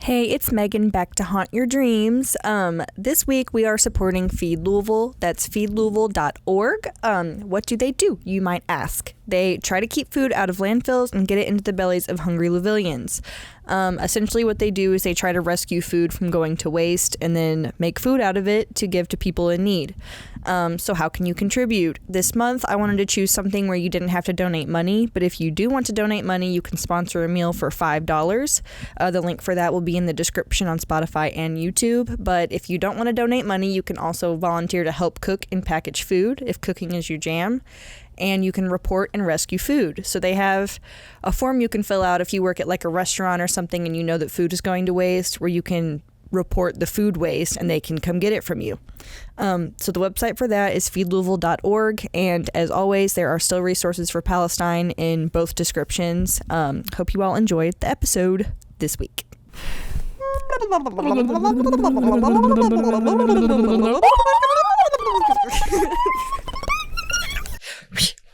Hey, it's Megan back to haunt your dreams. This week we are supporting Feed Louisville. That's feedlouisville.org. What do? You might ask. They try to keep food out of landfills and get it into the bellies of hungry Louisvillians. Essentially what they do is they try to rescue food from going to waste and then make food out of it to give to people in need. So how can you contribute? This month I wanted to choose something where you didn't have to donate money, but if you do want to donate money, you can sponsor a meal for $5. The link for that will be in the description on Spotify and YouTube. But if you don't want to donate money, you can also volunteer to help cook and package food if cooking is your jam. And you can report and rescue food. So they have a form you can fill out if you work at like a restaurant or something and you know that food is going to waste, where you can report the food waste and they can come get it from you. So the website for that is feedlouisville.org. And as always, there are still resources for Palestine in both descriptions. Hope you all enjoyed the episode this week.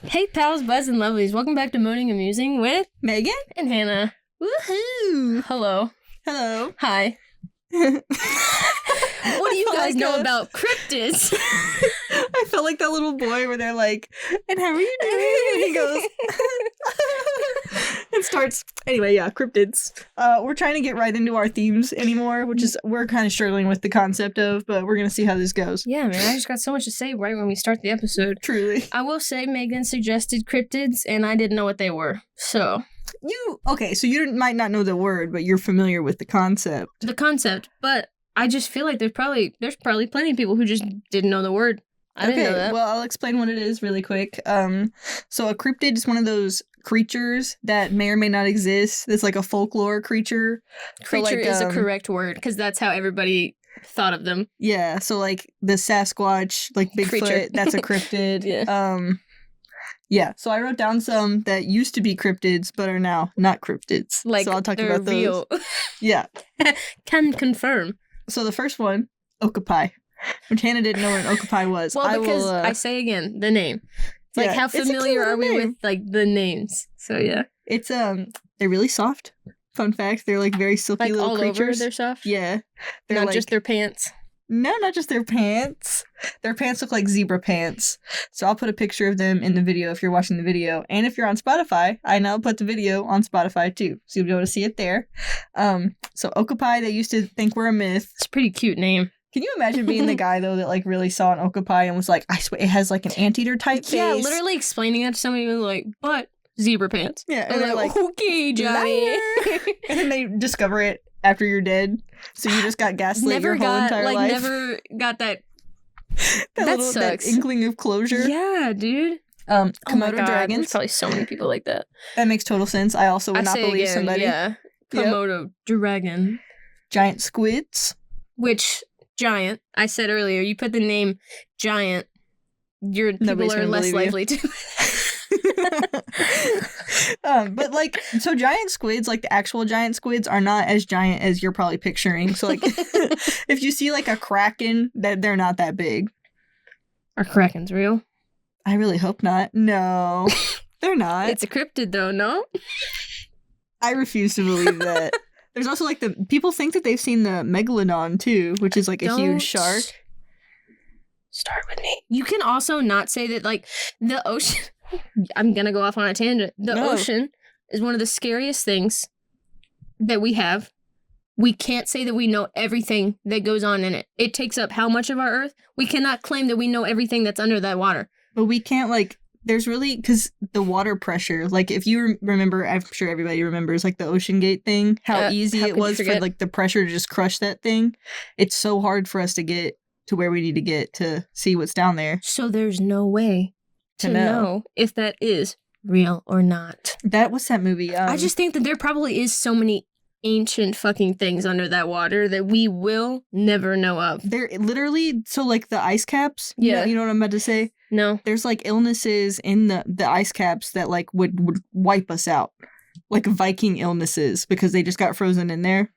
Hey pals, buds, and lovelies. Welcome back to Moaning and Musing with Megan and Hannah. Woohoo! Hello. Hello. Hi. What do you guys know about cryptids? I felt like that little boy where they're like, and how are you doing? And he goes, and starts. Anyway, yeah, cryptids. We're trying to get right into our themes anymore, which is we're kind of struggling with the concept of, but we're going to see how this goes. Yeah, man, I just got so much to say right when we start the episode. Truly. I will say Megan suggested cryptids, and I didn't know what they were, so... So you might not know the word, but you're familiar with the concept. The concept, but I just feel like there's probably plenty of people who just didn't know the word. I didn't know that. Well, I'll explain what it is really quick. So a cryptid is one of those creatures that may or may not exist. It's like a folklore creature. Creature is a correct word, because that's how everybody thought of them. Yeah, so like the Sasquatch, like Bigfoot, Creature. that's a cryptid. Yeah. Yeah, so I wrote down some that used to be cryptids, but are now not cryptids. Like, so I'll talk they're about those. real. Yeah. Can confirm. So the first one, okapi, which Hannah didn't know what an okapi was. Well, because I say again, the name. It's like, how familiar are we with, like, the names? So, yeah. It's, they're really soft. Fun fact, they're, like, very silky like little all creatures. Over they're soft? Yeah. They're Not like, just their pants? No, not just their pants. Their pants look like zebra pants. So I'll put a picture of them in the video if you're watching the video. And if you're on Spotify, I now put the video on Spotify too. So you'll be able to see it there. So okapi, they used to think were a myth. It's a pretty cute name. Can you imagine being the guy, though, that, like, really saw an okapi and was like, I swear, it has, like, an anteater type face? Yeah, literally explaining that to somebody who was like, but zebra pants. Yeah, and they're like, okay, Johnny. And then they discover it after you're dead. So you just got gaslit your whole entire life. Never got that. that sucks. That inkling of closure. Yeah, dude. Komodo dragons. There's probably so many people like that. That makes total sense. I also would not believe somebody. Yeah. Komodo dragon. Giant squids. Which, giant, I said earlier, you put the name giant, people are less likely to. But like, so giant squids, like the actual giant squids, are not as giant as you're probably picturing. So like, if you see like a kraken, they're not that big. Are krakens real? I really hope not. No, they're not. It's a cryptid though, no? I refuse to believe that. There's also like people think that they've seen the megalodon too, which is like a huge shark. Start with me. You can also not say that, like, the ocean. I'm gonna go off on a tangent. The ocean is one of the scariest things that we have. We can't say that we know everything that goes on in it. It takes up how much of our Earth? We cannot claim that we know everything that's under that water. But we can't, like, there's really, because the water pressure, like, if you remember, I'm sure everybody remembers, like, the Ocean Gate thing, how easy it was for, like, the pressure to just crush that thing. It's so hard for us to get to where we need to get to see what's down there. So there's no way to know if that is real or not. That was that movie. I just think that there probably is so many ancient fucking things under that water that we will never know of. They're literally, so like the ice caps, yeah. You know what I'm about to say? No. There's like illnesses in the ice caps that like would wipe us out. Like Viking illnesses because they just got frozen in there.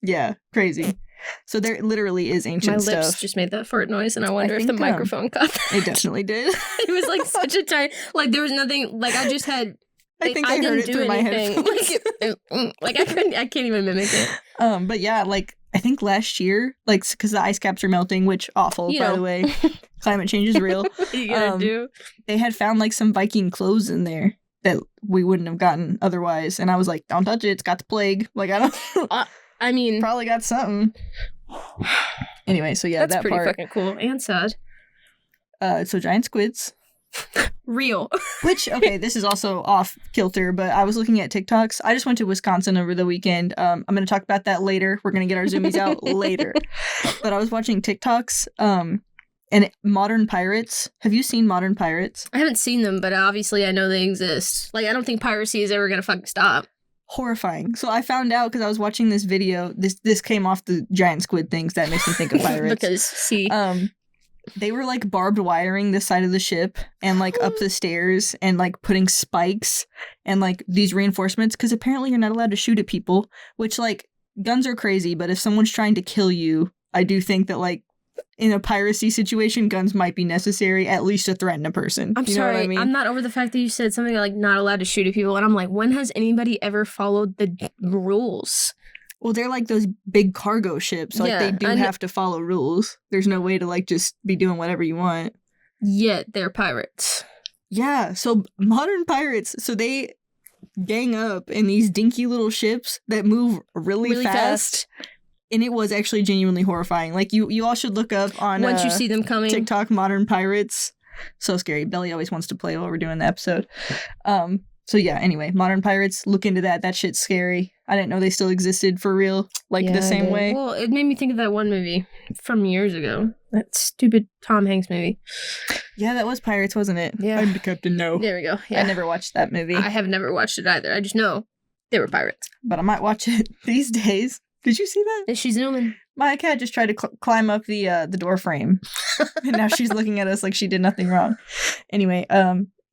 Yeah, crazy. So there literally is ancient stuff. My lips just made that fart noise, and I wonder if the microphone caught that. It definitely did. It was like such a tiny, like there was nothing, like I just had I think I heard it through my headphones. Like I can't even mimic it. But yeah, like I think last year, like because the ice caps are melting, which awful, by the way. Climate change is real. What are you gonna do? They had found like some Viking clothes in there that we wouldn't have gotten otherwise, and I was like, "Don't touch it; it's got the plague." Like I don't. I mean, probably got something. Anyway, so yeah, that's that pretty part. fucking cool and sad. So giant squids. Real. Which, okay, this is also off kilter, but I was looking at TikToks. I just went to Wisconsin over the weekend. I'm going to talk about that later. We're going to get our zoomies out later. But I was watching TikToks, and modern pirates. Have you seen modern pirates? I haven't seen them, but obviously I know they exist. Like, I don't think piracy is ever going to fucking stop. Horrifying. So I found out because I was watching this video. This came off the giant squid things that makes me think of pirates. Because, see... They were like barbed wiring the side of the ship and like up the stairs and like putting spikes and like these reinforcements because apparently you're not allowed to shoot at people, which like guns are crazy, but if someone's trying to kill you, I do think that like in a piracy situation, guns might be necessary at least to threaten a person. I'm sorry, know what I mean? I'm not over the fact that you said something like not allowed to shoot at people, and I'm like, when has anybody ever followed the rules? Well, they're like those big cargo ships. Like, they do have to follow rules. There's no way to, like, just be doing whatever you want. Yet they're pirates. Yeah, so modern pirates, so they gang up in these dinky little ships that move really fast. And it was actually genuinely horrifying. Like, you all should look up on once you see them coming. TikTok, modern pirates. So scary. Belly always wants to play while we're doing the episode. So yeah, anyway, modern pirates, look into that. That shit's scary. I didn't know they still existed for real, like the same way. Well, it made me think of that one movie from years ago. That stupid Tom Hanks movie. Yeah, that was Pirates, wasn't it? Yeah. I'm the captain, no. There we go. Yeah. I never watched that movie. I have never watched it either. I just know they were pirates. But I might watch it these days. Did you see that? She's zooming. My cat just tried to climb up the door frame. And now she's looking at us like she did nothing wrong. Anyway,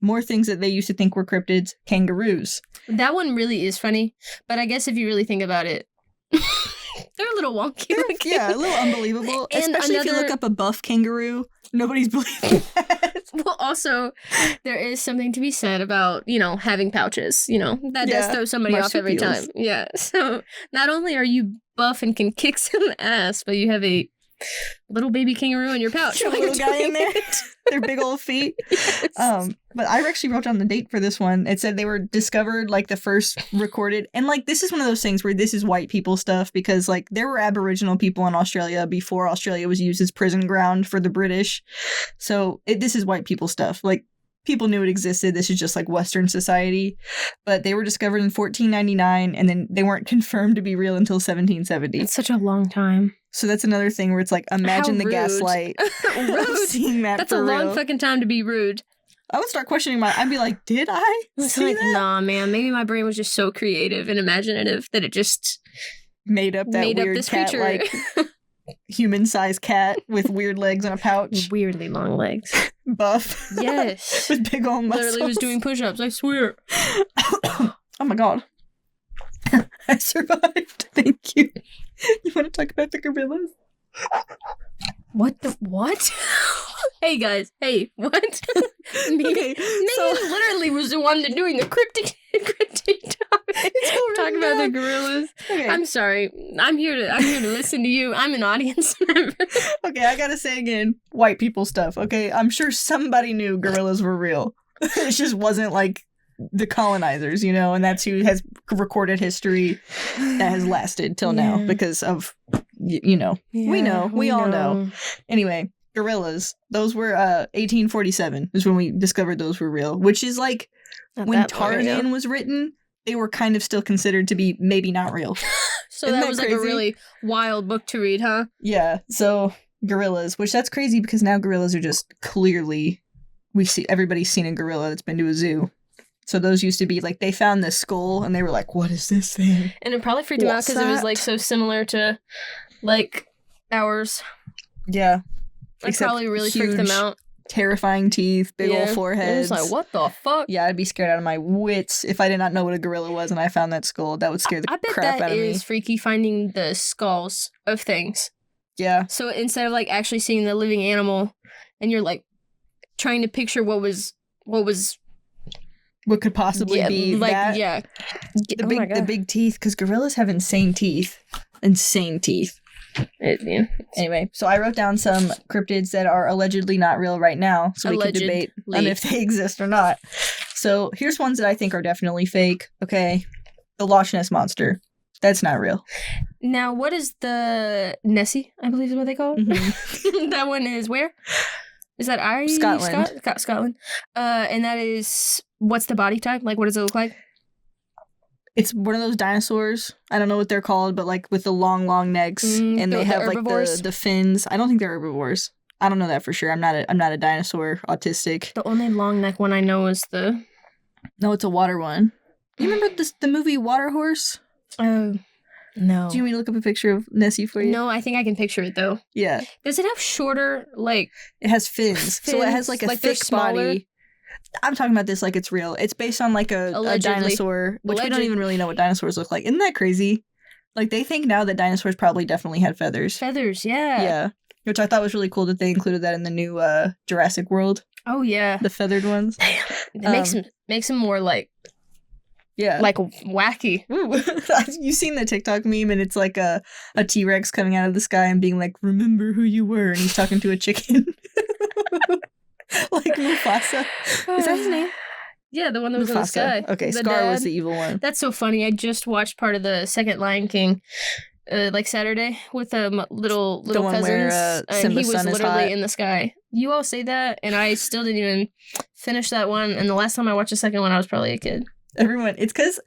more things that they used to think were cryptids. Kangaroos. That one really is funny, but I guess if you really think about it, they're a little wonky. Yeah, a little unbelievable. And especially if you look up a buff kangaroo. Nobody's believing that. Well, also, there is something to be said about, having pouches. That does throw somebody off every time. Yeah, so not only are you buff and can kick some ass, but you have a little baby kangaroo in your pouch. A little guy in there. Their big old feet. Yes. But I actually wrote down the date for this one. It said they were discovered, like, the first recorded. And, like, this is one of those things where this is white people stuff because, like, there were Aboriginal people in Australia before Australia was used as prison ground for the British. So this is white people stuff. Like, people knew it existed. This is just, like, Western society. But they were discovered in 1499, and then they weren't confirmed to be real until 1770. It's such a long time. So that's another thing where it's like, imagine the gaslight. Rude. Seeing that that's for a long real. fucking time to be rude. I would start questioning I'd be like, did I see that? Nah, man. Maybe my brain was just so creative and imaginative that it just made up that weird this cat, creature. like human-sized cat with weird legs and a pouch. Weirdly long legs. Buff. Yes. With big old muscles. Literally was doing push-ups, I swear. Oh my god. I survived. Thank you. You want to talk about the gorillas? What? Hey guys, hey, what? Megan literally was the one that doing the cryptic topic. Talk about the gorillas. Okay. I'm sorry. I'm here to listen to you. I'm an audience member. Okay, I gotta say again, white people stuff, okay? I'm sure somebody knew gorillas were real. It just wasn't like the colonizers, and that's who has recorded history that has lasted till now because of, we all know. Anyway, gorillas, those were 1847 is when we discovered those were real, which is like when Tarzan was written, they were kind of still considered to be maybe not real. So that was crazy? Like a really wild book to read, huh? Yeah, so gorillas, which that's crazy because now gorillas are just clearly, everybody's seen a gorilla that's been to a zoo. So those used to be, like, they found this skull, and they were like, what is this thing? And it probably freaked them out because it was, like, so similar to, like, ours. Yeah. It probably really freaked them out. Terrifying teeth, big old foreheads. It was like, what the fuck? Yeah, I'd be scared out of my wits if I did not know what a gorilla was and I found that skull. That would scare the crap out of me. I bet that is freaky, finding the skulls of things. Yeah. So instead of, like, actually seeing the living animal, and you're, like, trying to picture what was what could possibly be like, that. Yeah. The big teeth, because gorillas have insane teeth. Insane teeth. Anyway, so I wrote down some cryptids that are allegedly not real right now, so we can debate on if they exist or not. So here's ones that I think are definitely fake. Okay, the Loch Ness Monster. That's not real. Now, what is the Nessie, I believe is what they call it? Mm-hmm. That one is where? Is that Irish? Scotland. Scotland. And that is, what's the body type? Like, what does it look like? It's one of those dinosaurs. I don't know what they're called, but like with the long necks, and they have like the fins. I don't think they're herbivores. I don't know that for sure. I'm not a dinosaur autistic. The only long neck one I know is the. No, it's a water one. You remember the movie Water Horse? Oh, no. Do you want me to look up a picture of Nessie for you? No, I think I can picture it though. Yeah. Does it have shorter like? It has fins, so it has like a thick body. I'm talking about this like it's real. It's based on like a dinosaur, which we don't even really know what dinosaurs look like. Isn't that crazy? Like they think now that dinosaurs probably definitely had feathers. Feathers, yeah. Yeah. Which I thought was really cool that they included that in the new Jurassic World. Oh yeah. The feathered ones. Damn. It makes them more like like wacky. You've seen the TikTok meme and it's like a T-Rex coming out of the sky and being like, "Remember who you were," and he's talking to a chicken. Like Mufasa. Is that his name? Yeah, the one that was in the sky. Okay, the Scar was the evil one. That's so funny. I just watched part of the second Lion King, like Saturday, with little cousins. Where, and he was literally in the sky. You all say that, and I still didn't even finish that one. And the last time I watched the second one, I was probably a kid. It's because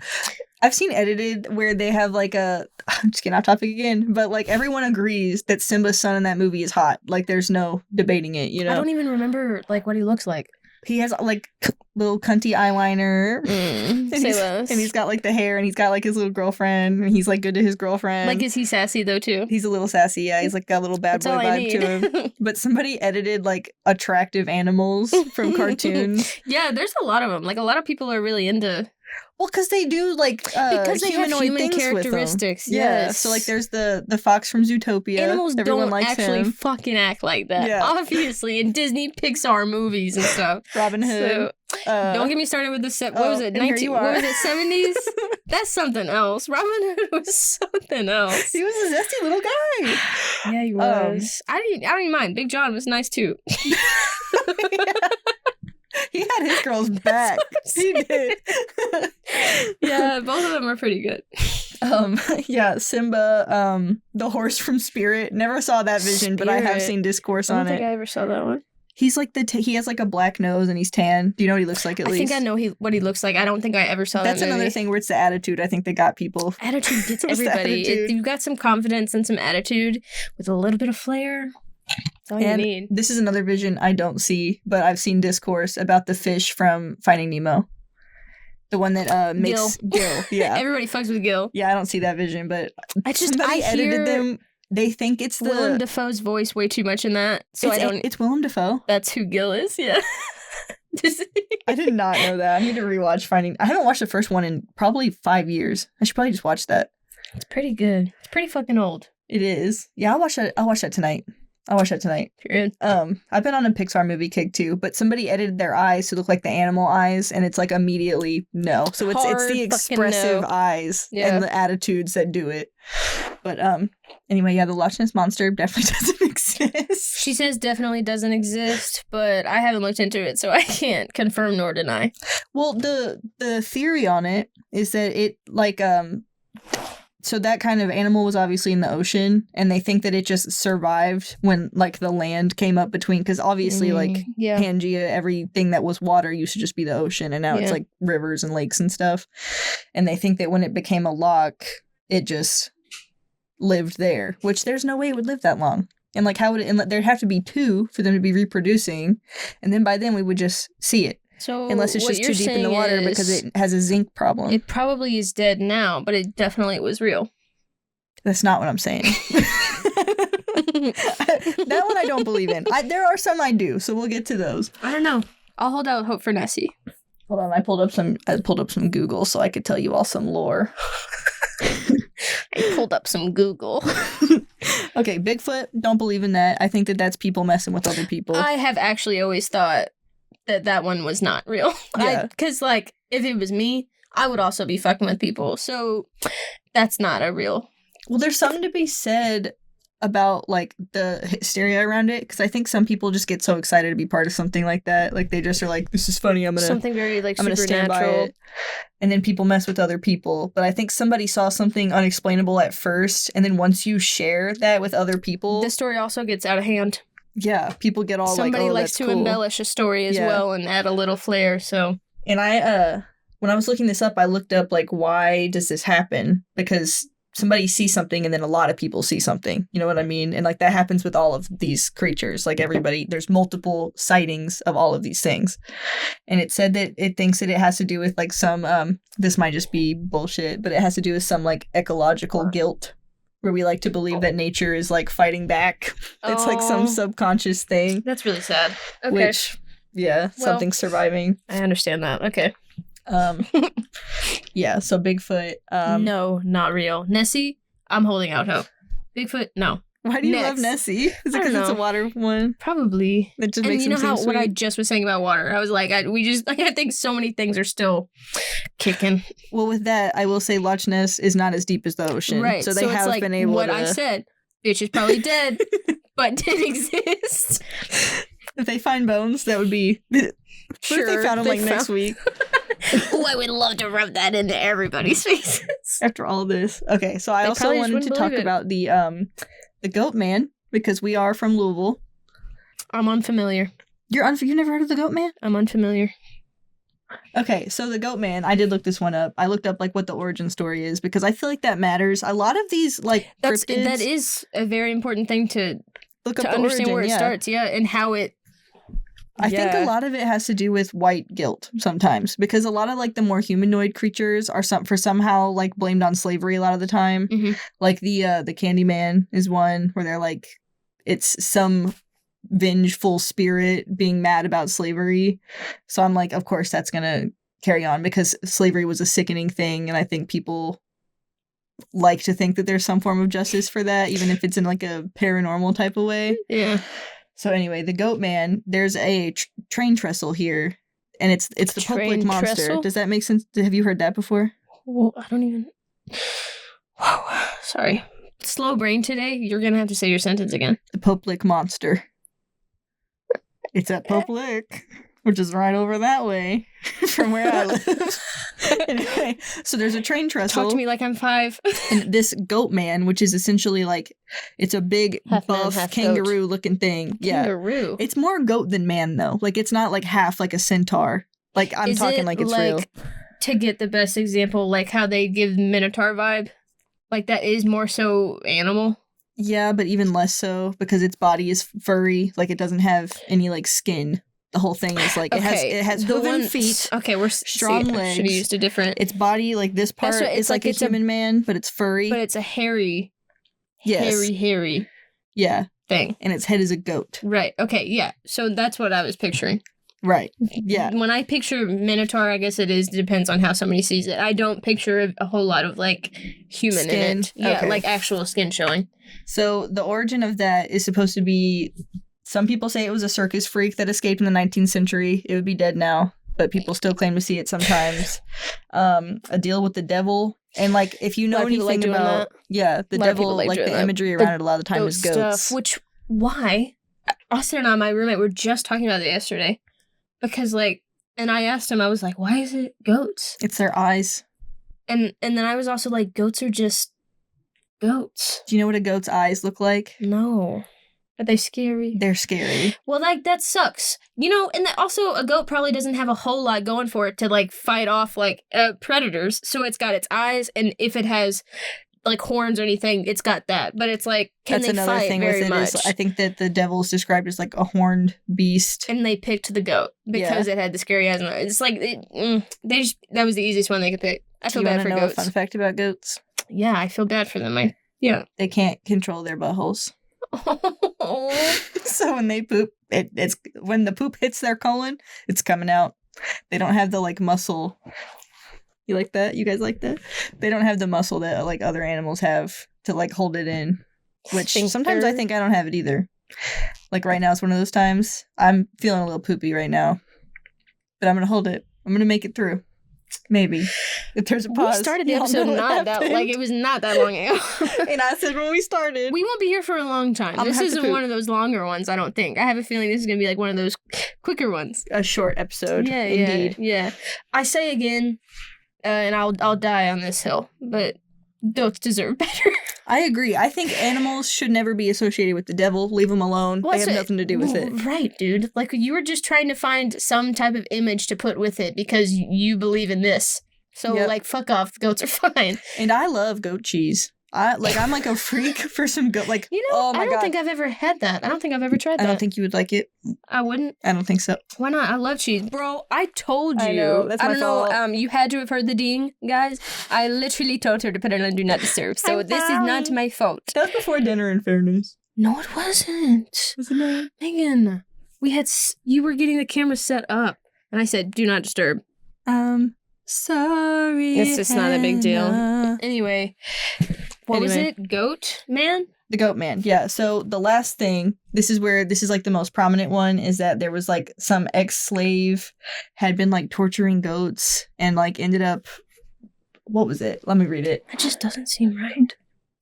I've seen edited where they have like I'm just getting off topic again, but like everyone agrees that Simba's son in that movie is hot. Like there's no debating it, you know? I don't even remember like what he looks like. He has like little cunty eyeliner. And he's got like the hair and he's got like his little girlfriend and he's like good to his girlfriend. Like, is he sassy though too? He's a little sassy, yeah. He's like got a little bad boy vibe to him. But somebody edited like attractive animals from cartoons. Yeah, there's a lot of them. Like a lot of people are really into. Well, because they do like because they have human characteristics. Yeah, so like there's the fox from Zootopia. Animals don't actually fucking act like that. Yeah. Obviously, in Disney Pixar movies and stuff. Robin Hood. So, don't get me started with the what was it? What was it? 70s? That's something else. Robin Hood was something else. He was a zesty little guy. Yeah, he was. I didn't mind. Big John was nice too. Yeah. He had his girl's back. He did. Yeah, both of them are pretty good. Yeah, Simba, the horse from Spirit. Never saw that vision, but I have seen discourse on it. I don't think I ever saw that one. He's like he has like a black nose and he's tan. Do you know what he looks like at least? I think I know what he looks like. I don't think I ever saw that movie. That's another thing where it's the attitude. I think they got people. Attitude gets everybody. If you've got some confidence and some attitude with a little bit of flair. That's all you need. This is another vision I don't see, but I've seen discourse about the fish from Finding Nemo. The one that makes Gil. Yeah. Everybody fucks with Gil. Yeah, I don't see that vision, but somebody edited them. They think it's Willem Dafoe's voice way too much in that. So it's Willem Dafoe. That's who Gil is, yeah. I did not know that. I need to rewatch Finding. I haven't watched the first one in probably 5 years. I should probably just watch that. It's pretty good. It's pretty fucking old. It is. Yeah, I'll watch that tonight. Period. I've been on a Pixar movie kick too, but somebody edited their eyes to look like the animal eyes, and it's like immediately no. So it's the expressive eyes and the attitudes that do it. But anyway, yeah, the Loch Ness Monster definitely doesn't exist. She says definitely doesn't exist, but I haven't looked into it, so I can't confirm nor deny. Well, the theory on it is that it like so that kind of animal was obviously in the ocean, and they think that it just survived when like the land came up between, because obviously like Pangea, everything that was water used to just be the ocean, and now it's like rivers and lakes and stuff. And they think that when it became a loch, it just lived there, which there's no way it would live that long. And like how would it? And there'd have to be two for them to be reproducing, and then by then we would just see it. So unless it's just too deep in the water because it has a zinc problem. It probably is dead now, but it definitely was real. That's not what I'm saying. That one I don't believe in. There are some I do, so we'll get to those. I don't know. I'll hold out hope for Nessie. Hold on, I pulled up some Google so I could tell you all some lore. I pulled up some Google. Okay, Bigfoot, don't believe in that. I think that that's people messing with other people. I have actually always thought that one was not real. Yeah. Because, like, if it was me, I would also be fucking with people. So that's not a real. Well, there's something to be said about, like, the hysteria around it, because I think some people just get so excited to be part of something like that. Like, they just are like, this is funny, Something very, like, I'm gonna stand by supernatural. it. And then people mess with other people. But I think somebody saw something unexplainable at first, and then once you share that with other people... The story also gets out of hand. Yeah, people get all Somebody like, oh, likes that's to cool. embellish a story as well and add a little flair, so... And I, when I was looking this up, I looked up, like, why does this happen? Because somebody sees something and then a lot of people see something. You know what I mean? And, like, that happens with all of these creatures. Like, everybody, there's multiple sightings of all of these things. And it said that it thinks that it has to do with, like, some, this might just be bullshit, but it has to do with some, like, ecological guilt, where we like to believe that nature is, like, fighting back. It's, like, some subconscious thing. That's really sad. Okay. Which, yeah, something's surviving. I understand that. Okay. Yeah, so Bigfoot. No, not real. Nessie, I'm holding out hope. Bigfoot, no. Why do you love Nessie? Is it because it's a water one? Probably. It just And makes you know him how seem what I sweet? just was saying about water? I was like, I think so many things are still kicking. Well, with that, I will say Loch Ness is not as deep as the ocean. Right. So they have it's like been able what to... I said. Bitch is probably dead, but did exist. If they find bones, that would be... What if they found them, like, next week? Oh, I would love to rub that into everybody's faces. After all of this. Okay, so I They also probably just wanted to wouldn't talk believe it. about the goat man, because we are from Louisville. I'm unfamiliar. You've never heard of the goat man? I'm unfamiliar. Okay, so the goat man, I did look this one up. I looked up, like, what the origin story is, because I feel like that matters. A lot of these, like, cryptids... That is a very important thing to look up the understand origin, where it yeah. starts, and how it... I think a lot of it has to do with white guilt sometimes, because a lot of, like, the more humanoid creatures are somehow, like, blamed on slavery a lot of the time. Mhm. Like the Candyman is one where they're like, it's some vengeful spirit being mad about slavery. So I'm like, of course that's gonna carry on, because slavery was a sickening thing, and I think people like to think that there's some form of justice for that, even if it's in, like, a paranormal type of way. Yeah. So anyway, the goat man, there's a train trestle here, and it's the Train Poplick monster. trestle? Does that make sense? Have you heard that before? Well, I don't even... Wow. Sorry. Slow brain today. You're going to have to say your sentence again. The Poplick monster. It's at Poplick, which is right over that way from where I live. Anyway, so there's a train trestle. Talk to me like I'm 5. And this goat man, which is essentially like, it's a big Half man, buff half kangaroo looking thing. Yeah. Kangaroo. It's more goat than man, though. Like, it's not like half like a centaur. Like, I'm Is talking it like it's real. To get the best example, like how they give Minotaur vibe? Like that is more so animal? Yeah, but even less so, because its body is furry. Like, it doesn't have any, like, skin. The whole thing is like, it has hooven feet. Okay, we're strong legs. Should have used a different. Its body, like this part, That's what- is it's like like a it's a- human man, but it's furry. But it's a hairy, Yes. hairy Yeah, thing. and its head is a goat. Right. Okay. Yeah. So that's what I was picturing. Right. Yeah. When I picture Minotaur, I guess it depends on how somebody sees it. I don't picture a whole lot of like human Skin? in it. Yeah, Okay. like actual skin showing. So the origin of that is supposed to be, some people say it was a circus freak that escaped in the 19th century. It would be dead now, but people still claim to see it sometimes. A deal with the devil. And like, if you know A lot of people like anything doing about, yeah, the A lot of people devil, like like doing the that. imagery around it a lot of the time is goats. Stuff, why? Austin and I, my roommate, were just talking about it yesterday. Because like, and I asked him, I was like, why is it goats? It's their eyes. And then I was also like, goats are just goats. Do you know what a goat's eyes look like? No. Are they scary? They're scary. Well, like, that sucks. You know, and also a goat probably doesn't have a whole lot going for it to, like, fight off, like, predators. So it's got its eyes, and if it has, like, horns or anything, it's got that. But it's like, can That's they another fight thing very with it much? is I think that the devil is described as like a horned beast. And they picked the goat because it had the scary eyes. And it's like, that was the easiest one they could pick. I feel Do you bad want for to know a goats. fun fact about goats? Yeah, I feel bad for them. They can't control their buttholes. So when they poop, it's when the poop hits their colon, it's coming out. They don't have the like muscle. You like that? You guys like that? They don't have the muscle that like other animals have to like hold it in. Which sometimes I think I don't have it either. Like right now, it's one of those times. I'm feeling a little poopy right now. but I'm going to hold it. I'm going to make it through. Maybe. If there's a pause. We started the episode it was not that long ago. And I said when we started. We won't be here for a long time. This isn't one of those longer ones, I don't think. I have a feeling this is going to be like one of those quicker ones. A short episode. Yeah, indeed. Yeah. I say again, and I'll die on this hill, but goats deserve better. I agree. I think animals should never be associated with the devil. Leave them alone. They have nothing to do with it. Right, dude. Like, you were just trying to find some type of image to put with it because you believe in this. So, like, fuck off. The goats are fine. And I love goat cheese. I'm like a freak for some goat. Like, oh my God. I don't think I've ever had that. I don't think I've ever tried that. I don't think you would like it. I wouldn't. I don't think so. Why not? I love cheese. Bro, I told you. I know. That's my fault. I don't know. You had to have heard the ding, guys. I literally told her to put it on Do Not Disturb. So this is not my fault. That was before dinner, in fairness. No, it wasn't. Was it not? Megan, you were getting the camera set up. And I said, Do Not Disturb. Sorry. It's just not a big deal. Anyway, what was it? Goat man? The goat man, yeah. So the last thing, this is like the most prominent one, is that there was like some ex-slave had been like torturing goats and like ended up, what was it? Let me read it. That just doesn't seem right.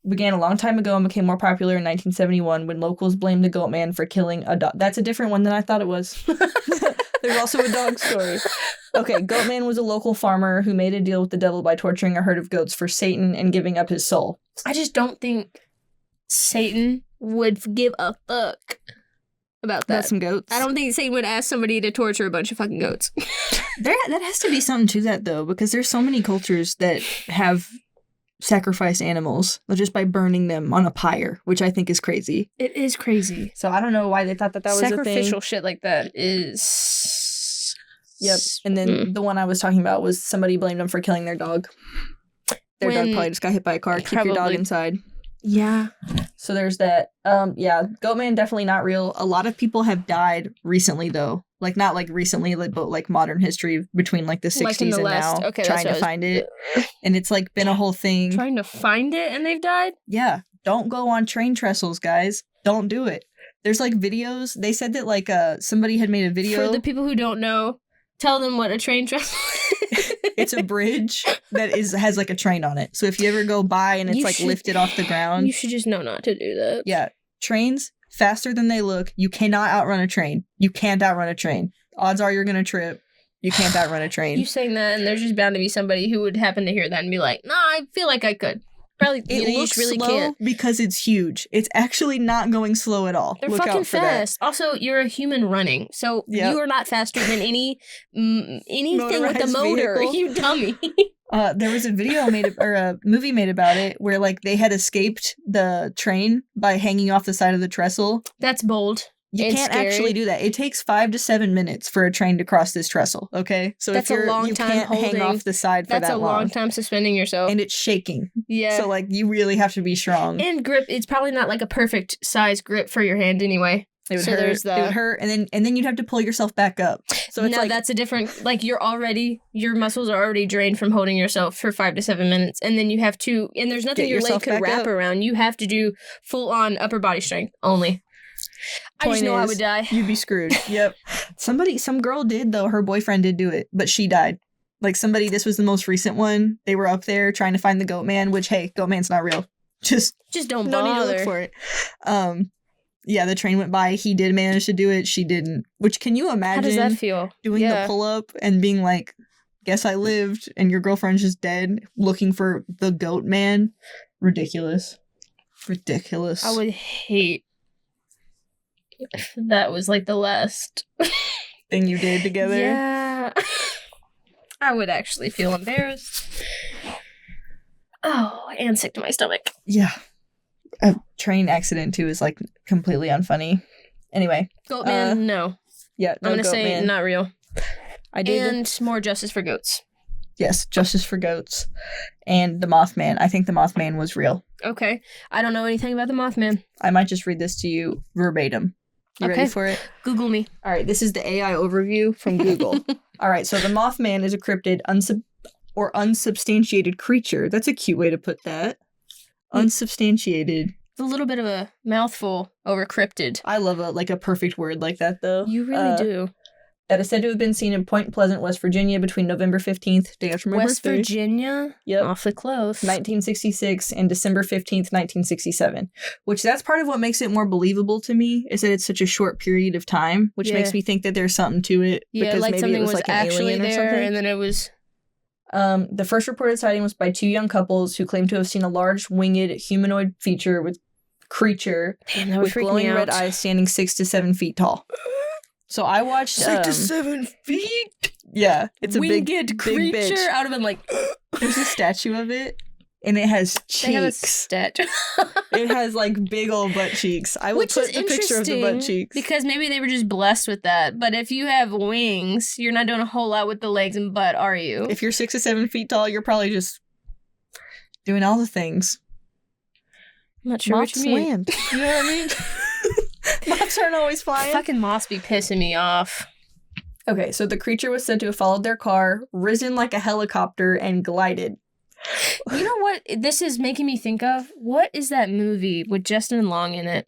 Began a long time ago and became more popular in 1971 when locals blamed the goat man for killing a dog. That's a different one than I thought it was. There's also a dog story. Okay, Goatman was a local farmer who made a deal with the devil by torturing a herd of goats for Satan and giving up his soul. I just don't think Satan would give a fuck about that. About some goats? I don't think Satan would ask somebody to torture a bunch of fucking goats. That has to be something to that, though, because there's so many cultures that have sacrificed animals just by burning them on a pyre, which I think is crazy. It is crazy. So I don't know why they thought that was a thing. Sacrificial shit like that is... Yep. And then the one I was talking about was somebody blamed them for killing their dog. Their dog probably just got hit by a car. Keep your dog inside. Yeah. So there's that. Goatman definitely not real. A lot of people have died recently, though. Like, not like recently, but like modern history between like the 60s and now. Okay, trying to find it. And it's like been a whole thing. Trying to find it and they've died? Yeah. Don't go on train trestles, guys. Don't do it. There's like videos. They said that like somebody had made a video. For the people who don't know, tell them what a train trestle is. It's a bridge that has like a train on it. So if you ever go by and it's lifted off the ground. You should just know not to do that. Yeah. Trains, faster than they look. You cannot outrun a train. You can't outrun a train. Odds are you're going to trip. You can't outrun a train. You saying that, and there's just bound to be somebody who would happen to hear that and be like, nah, I feel like I could. Probably, it looks really slow can't. Because it's huge. It's actually not going slow at all. They're fucking fast. Also, you're a human running, so you are not faster than anything with a motor. Vehicle. You dummy. There was a video a movie made about it where like they had escaped the train by hanging off the side of the trestle. That's bold. You can't actually do that. It takes 5 to 7 minutes for a train to cross this trestle, okay? So that's a long time can't hang off the side for that long. That's a long time suspending yourself. And it's shaking. Yeah. So, like, you really have to be strong. And grip, it's probably not, like, a perfect size grip for your hand anyway. It would hurt. There's that. It would hurt, and then you'd have to pull yourself back up. So it's that's a different, like, your muscles are already drained from holding yourself for 5 to 7 minutes, and then you have to, and there's nothing your leg could wrap around. You have to do full-on upper body strength only. I just know I would die. You'd be screwed. Yep. Some girl did, though. Her boyfriend did do it, but she died. Like, this was the most recent one. They were up there trying to find the goat man, which, hey, goat man's not real. Just don't bother. Need to look for it. Yeah, the train went by. He did manage to do it. She didn't. Which, can you imagine? How does that feel? Doing the pull-up and being like, guess I lived, and your girlfriend's just dead, looking for the goat man? Ridiculous. I would hate if that was like the last thing you did together. Yeah. I would actually feel embarrassed. Oh, and sick to my stomach. Yeah. A train accident, too, is like completely unfunny. Anyway. Goatman, no. Yeah, no, I'm going to say not real. I did. And more justice for goats. Yes, justice for goats. And the Mothman. I think the Mothman was real. Okay. I don't know anything about the Mothman. I might just read this to you verbatim. You ready for it? Google me. All right, this is the AI overview from Google. All right, so the Mothman is a cryptid or unsubstantiated creature. That's a cute way to put that. Unsubstantiated. It's a little bit of a mouthful over cryptid. I love a perfect word like that, though. You really do. that is said to have been seen in Point Pleasant, West Virginia between November 15th, day after my West birthday. Virginia? Yep. Awfully close. 1966 and December 15th, 1967. Which that's part of what makes it more believable to me, is that it's such a short period of time, which makes me think that there's something to it. Yeah, because like maybe something it was like an actually alien or there, something. and then it was... The first reported sighting was by two young couples who claimed to have seen a large winged humanoid creature with glowing red eyes standing 6 to 7 feet tall. So I watched 6 to 7 feet. Yeah, it's a winged big creature. bitch. I would have been like, There's a statue of it, and it has cheeks. they have a statue. It has like big old butt cheeks. I will Which put is the picture of the butt cheeks. because maybe they were just blessed with that. But if you have wings, you're not doing a whole lot with the legs and butt, are you? If you're 6 to 7 feet tall, you're probably just doing all the things. I'm not sure Moths what you mean. land. You know what I mean? Moths aren't always flying. Fucking moths be pissing me off. Okay, so the creature was said to have followed their car, risen like a helicopter, and glided. You know what this is making me think of? What is that movie with Justin Long in it?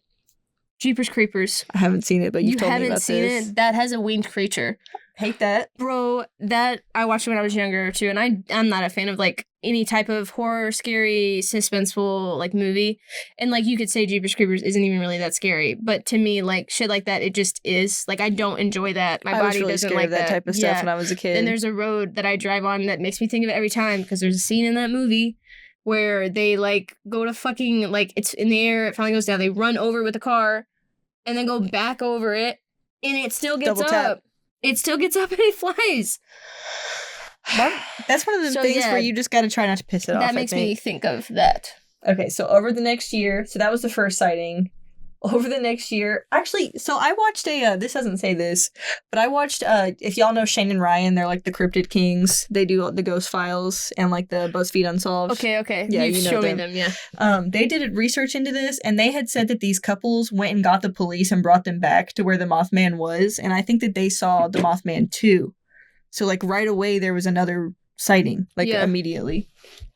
Jeepers Creepers. I haven't seen it, but you told me about this. You haven't seen it? That has a winged creature. Hate that. Bro, that I watched it when I was younger too, and I'm not a fan of like any type of horror, scary, suspenseful like movie. And like you could say Jeepers Creepers isn't even really that scary, but to me like shit like that, it just is. Like I don't enjoy that. My body really doesn't scared like of that type of stuff when I was a kid. And there's a road that I drive on that makes me think of it every time because there's a scene in that movie where they like go to fucking like it's in the air, it finally goes down, they run over with the car and then go back over it and it still gets Double tap. up. It still gets up and it flies. That's one of the things where you just got to try not to piss it off. That makes me think of that. Okay, so over the next year, so that was the first sighting. Over the next year, actually, so I watched this doesn't say this, but I watched, if y'all know Shane and Ryan, they're like the Cryptid Kings. They do the Ghost Files and like the BuzzFeed Unsolved. Okay. Yeah, you know show them. me them, yeah. They did research into this, and they had said that these couples went and got the police and brought them back to where the Mothman was, and I think that they saw the Mothman too. So like right away, there was another sighting, like immediately.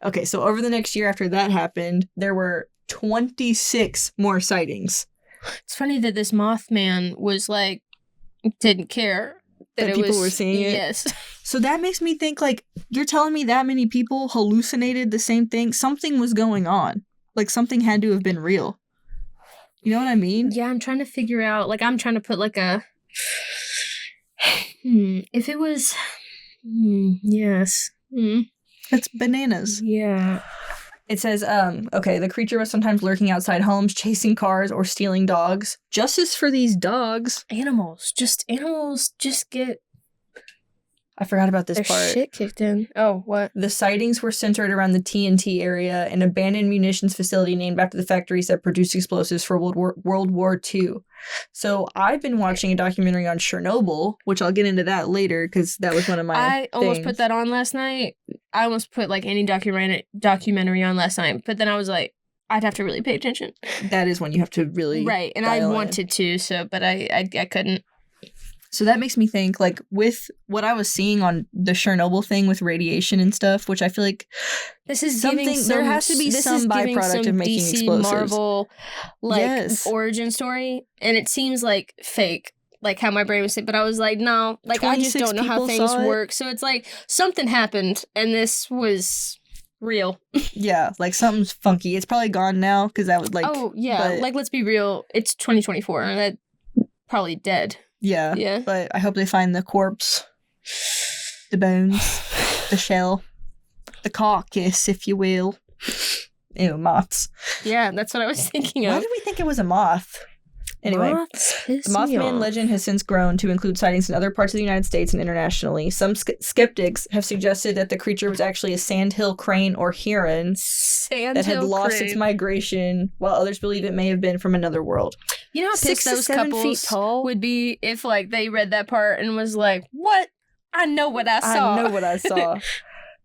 Okay, so over the next year after that happened, there were 26 more sightings. It's funny that this Mothman was like, didn't care that people were seeing it. Yes. So that makes me think like, you're telling me that many people hallucinated the same thing? Something was going on. Like something had to have been real. You know what I mean? Yeah, I'm trying to figure out, like I'm trying to put like a, if it was, yes. That's bananas. Yeah. It says, okay, the creature was sometimes lurking outside homes, chasing cars, or stealing dogs. Justice for these dogs. Animals just get I forgot about this their part. shit kicked in. Oh, what? The sightings were centered around the TNT area, an abandoned munitions facility named after the factories that produced explosives for World War II. So I've been watching a documentary on Chernobyl, which I'll get into that later because that was one of my I almost put that on last night. I almost put like any documentary on last night, but then I was like, I'd have to really pay attention. That is when you have to really right, and I wanted to, so but I couldn't. So that makes me think, like, with what I was seeing on the Chernobyl thing with radiation and stuff, which I feel like this is something, there has to be some byproduct of making DC explosives. Marvel, like, origin story, and it seems like fake, like how my brain was saying, but I was like, no, like, I just don't know how things work. So it's like, something happened, and this was real. Yeah, like, something's funky. It's probably gone now, because that would, like... Oh, yeah, like, let's be real. It's 2024, and that's probably dead. Yeah, but I hope they find the corpse, the bones, the shell, the carcass, if you will. Ew, moths. Yeah, that's what I was thinking of. Why did we think it was a moth? Anyway, the Mothman legend has since grown to include sightings in other parts of the United States and internationally. Some skeptics have suggested that the creature was actually a sandhill crane or heron that had lost its migration, while others believe it may have been from another world. You know how pissed those couples would be if, like, they read that part and was like, what? I know what I saw.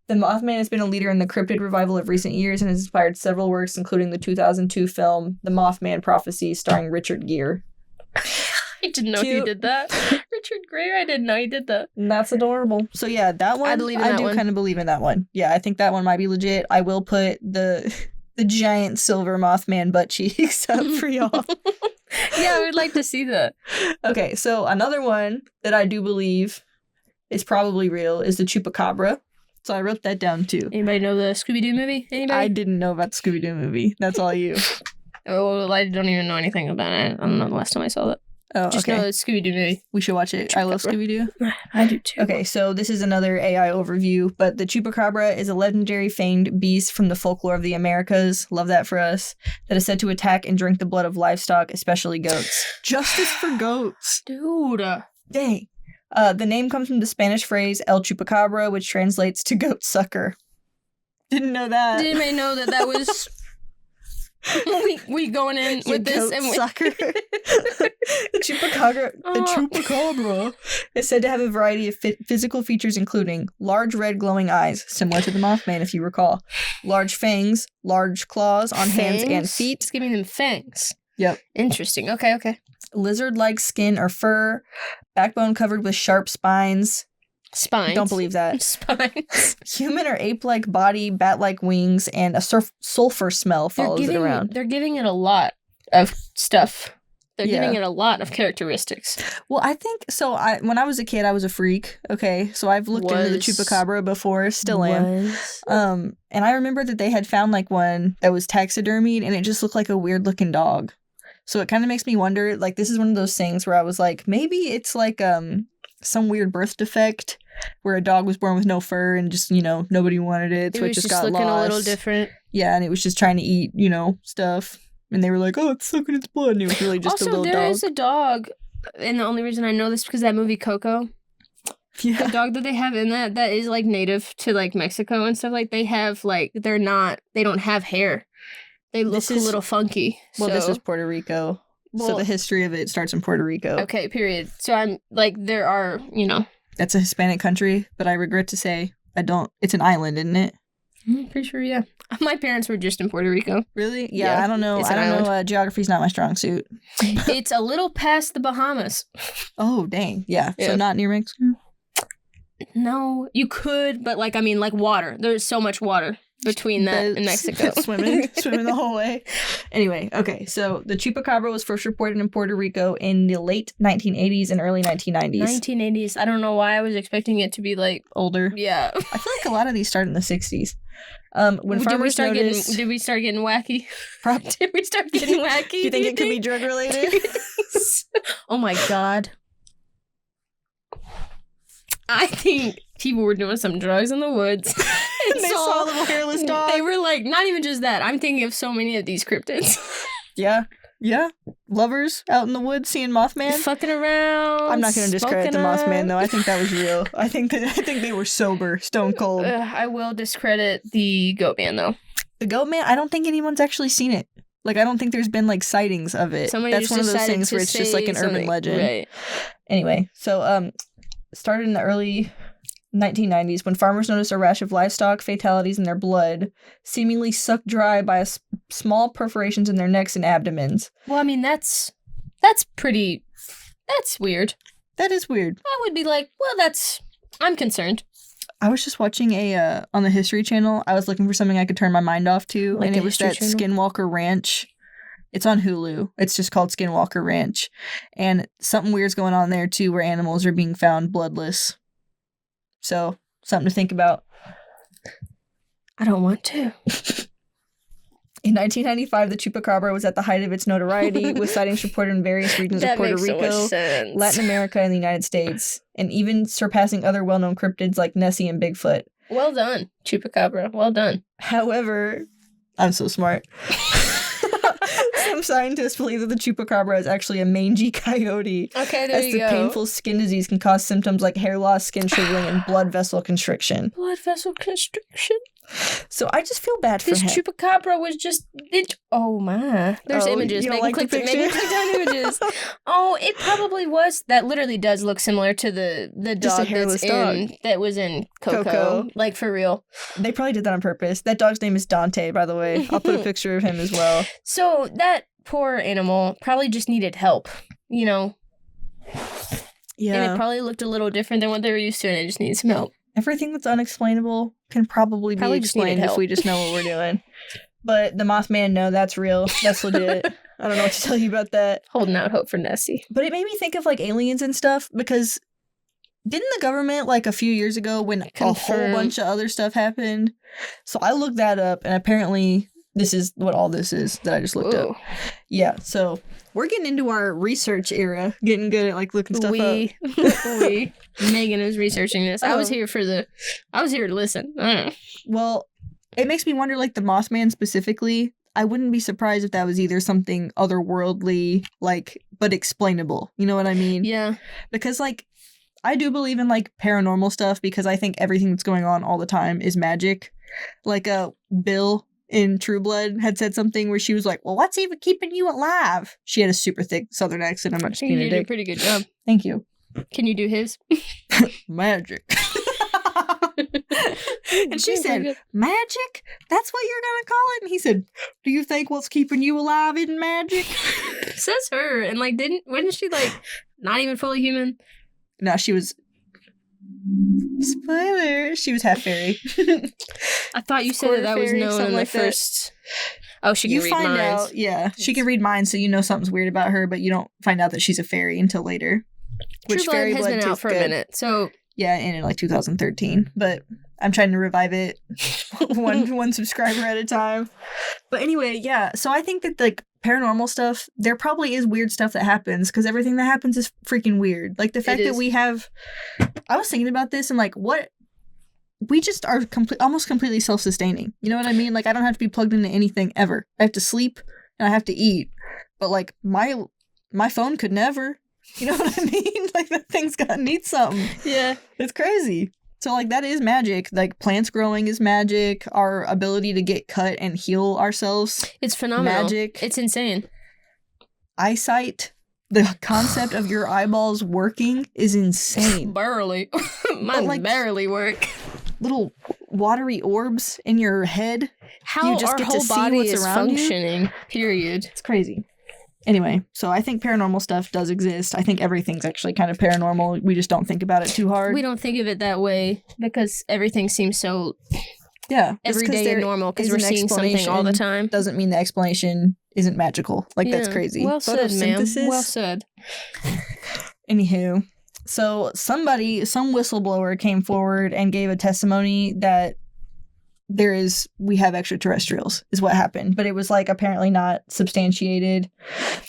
The Mothman has been a leader in the cryptid revival of recent years and has inspired several works, including the 2002 film The Mothman Prophecy, starring Richard Gere. I didn't know he did that. Richard Gere, I didn't know he did that. And that's adorable. So yeah, that one, I do kind of believe in that one. Yeah, I think that one might be legit. I will put the giant silver Mothman butt cheeks up for y'all. Yeah, I would like to see that. Okay, so another one that I do believe is probably real is the chupacabra. So I wrote that down too. Anybody know the Scooby-Doo movie? Anybody? I didn't know about the Scooby-Doo movie. That's all you. Oh, I don't even know anything about it. I don't know the last time I saw that. Oh, Just okay. know it's Scooby-Doo movie. We should watch it. I love Scooby-Doo. I do too. Okay, so this is another AI overview, but the chupacabra is a legendary fanged beast from the folklore of the Americas. Love that for us. That is said to attack and drink the blood of livestock, especially goats. Justice for goats. Dude. Dang. The name comes from the Spanish phrase El Chupacabra, which translates to goat sucker. Didn't know that. Did anybody know that was... we going in with this and sucker. The chupacabra is said to have a variety of physical features, including large red glowing eyes, similar to the Mothman, if you recall, large fangs, large claws on hands and feet. It's giving them fangs. Yep. Interesting. Okay. Lizard-like skin or fur, backbone covered with sharp spines. Spines. Don't believe that. Spines. Human or ape-like body, bat-like wings, and a sulfur smell follows it around. They're giving it a lot of stuff. They're giving it a lot of characteristics. Well, I think so. When I was a kid, I was a freak. Okay, so I've looked into the chupacabra before. Still am. And I remember that they had found like one that was taxidermied, and it just looked like a weird-looking dog. So it kind of makes me wonder. Like, this is one of those things where I was like, maybe it's like some weird birth defect where a dog was born with no fur and just, nobody wanted it, so it just got looking lost. A little different. Yeah, and it was just trying to eat, stuff. And they were like, oh, it's sucking its blood. And it was really just a little dog. Also, there is a dog, and the only reason I know this is because that movie Coco. Yeah. The dog that they have in that is, like, native to, like, Mexico and stuff. Like, they have, like, they don't have hair. They look a little funky. Well, this is Puerto Rico. Well, so the history of it starts in Puerto Rico. Okay, period. So I'm, like, there are, That's a Hispanic country, but I regret to say, it's an island, isn't it? I'm pretty sure, yeah. My parents were just in Puerto Rico. Really? Yeah, I don't know. I don't know. Geography's not my strong suit. It's a little past the Bahamas. Oh, dang. Yeah. So not near Mexico? No, you could, but, like water. There's so much water between that and Mexico. Swimming the whole way. Anyway, okay, so the chupacabra was first reported in Puerto Rico in the late 1980s and early 1990s. 1980s. I don't know why I was expecting it to be, like... older. Yeah. I feel like a lot of these start in the 60s. When farmers noticed... Did we start getting wacky? Probably. Did we start getting wacky? Do you think it could be drug-related? Oh, my God. I think people were doing some drugs in the woods. And they saw a little hairless dog. They were like, not even just that. I'm thinking of so many of these cryptids. Yeah. Lovers out in the woods seeing Mothman. Fucking around. I'm not going to discredit the Mothman, though. I think that was real. I think they were sober, stone cold. I will discredit the goat man, though. The goat man, I don't think anyone's actually seen it. Like, I don't think there's been, like, sightings of it. That's one of those things where it's just, like, an urban legend. Right. Anyway, so, started in the early 1990s when farmers noticed a rash of livestock fatalities in their blood, seemingly sucked dry by small perforations in their necks and abdomens. Well, I mean, that's weird. That is weird. I would be like, well, I'm concerned. I was just watching on the History Channel. I was looking for something I could turn my mind off to, and it was that Skinwalker Ranch. It's on Hulu. It's just called Skinwalker Ranch. And something weird's going on there, too, where animals are being found bloodless. So, something to think about. I don't want to. In 1995, the chupacabra was at the height of its notoriety, with sightings reported in various regions of Puerto Rico, Latin America, and the United States, and even surpassing other well-known cryptids like Nessie and Bigfoot. Well done, chupacabra. Well done. However, I'm so smart. Some scientists believe that the chupacabra is actually a mangy coyote. Okay, there you go. As the painful skin disease can cause symptoms like hair loss, skin shriveling, and blood vessel constriction. Blood vessel constriction? So I just feel bad for him. This chupacabra was just... Oh, my. There's images. You don't like the picture? Maybe click down images. Oh, it probably was. That literally does look similar to the dog that was in Coco. Like, for real. They probably did that on purpose. That dog's name is Dante, by the way. I'll put a picture of him as well. So that poor animal probably just needed help, Yeah. And it probably looked a little different than what they were used to, and it just needed some help. Everything that's unexplainable can probably be explained if we just know what we're doing. But the Mothman, no, that's real. That's legit. I don't know what to tell you about that. Holding out hope for Nessie. But it made me think of, like, aliens and stuff, because didn't the government, like, a few years ago when a whole bunch of other stuff happened? So I looked that up, and apparently this is what all this is that I just looked up. Yeah, so we're getting into our research era, getting good at, like, looking stuff up. Megan is researching this. I was here to listen. Well, it makes me wonder, like, the Mothman specifically, I wouldn't be surprised if that was either something otherworldly, like, but explainable. You know what I mean? Yeah. Because, like, I do believe in, like, paranormal stuff because I think everything that's going on all the time is magic. Like, Bill in True Blood had said something where she was like, well, what's even keeping you alive? She had a super thick southern accent. I'm not just being a dick. You did a pretty good job. Thank you. Can you do his? Magic. And she said, magic? That's what you're gonna call it? And he said, do you think what's keeping you alive isn't magic? Says her. And, like, wasn't she, like, not even fully human? No, she was... Spoiler! She was half fairy. I thought you said that was known in the like first... Oh, she can read minds. Out, yeah. She can read minds, so you know something's weird about her, but you don't find out that she's a fairy until later. True Blood has been out for a minute, so... Yeah, in like 2013, but I'm trying to revive it one subscriber at a time. But anyway, yeah, so I think that, like, paranormal stuff, there probably is weird stuff that happens, because everything that happens is freaking weird. Like, the fact that we have... I was thinking about this, and, like, what... We just are almost completely self-sustaining. You know what I mean? Like, I don't have to be plugged into anything ever. I have to sleep, and I have to eat. But, like, my phone could never... You know what I mean? Like, that thing's gotta need something. Yeah. It's crazy. So, like, that is magic. Like, plants growing is magic. Our ability to get cut and heal ourselves. It's phenomenal. Magic. It's insane. Eyesight. The concept of your eyeballs working is insane. Barely. Mine like, barely work. Little watery orbs in your head. How you just our get whole to body see what's is around functioning, you. Period. It's crazy. Anyway, so I think paranormal stuff does exist. I think everything's actually kind of paranormal. We just don't think about it too hard. We don't think of it that way because everything seems so everyday and normal because we're seeing something all the time. Doesn't mean the explanation isn't magical. Like, that's crazy. Well said, ma'am. Well said. Anywho, so some whistleblower came forward and gave a testimony that we have extraterrestrials is what happened, but it was, like, apparently not substantiated.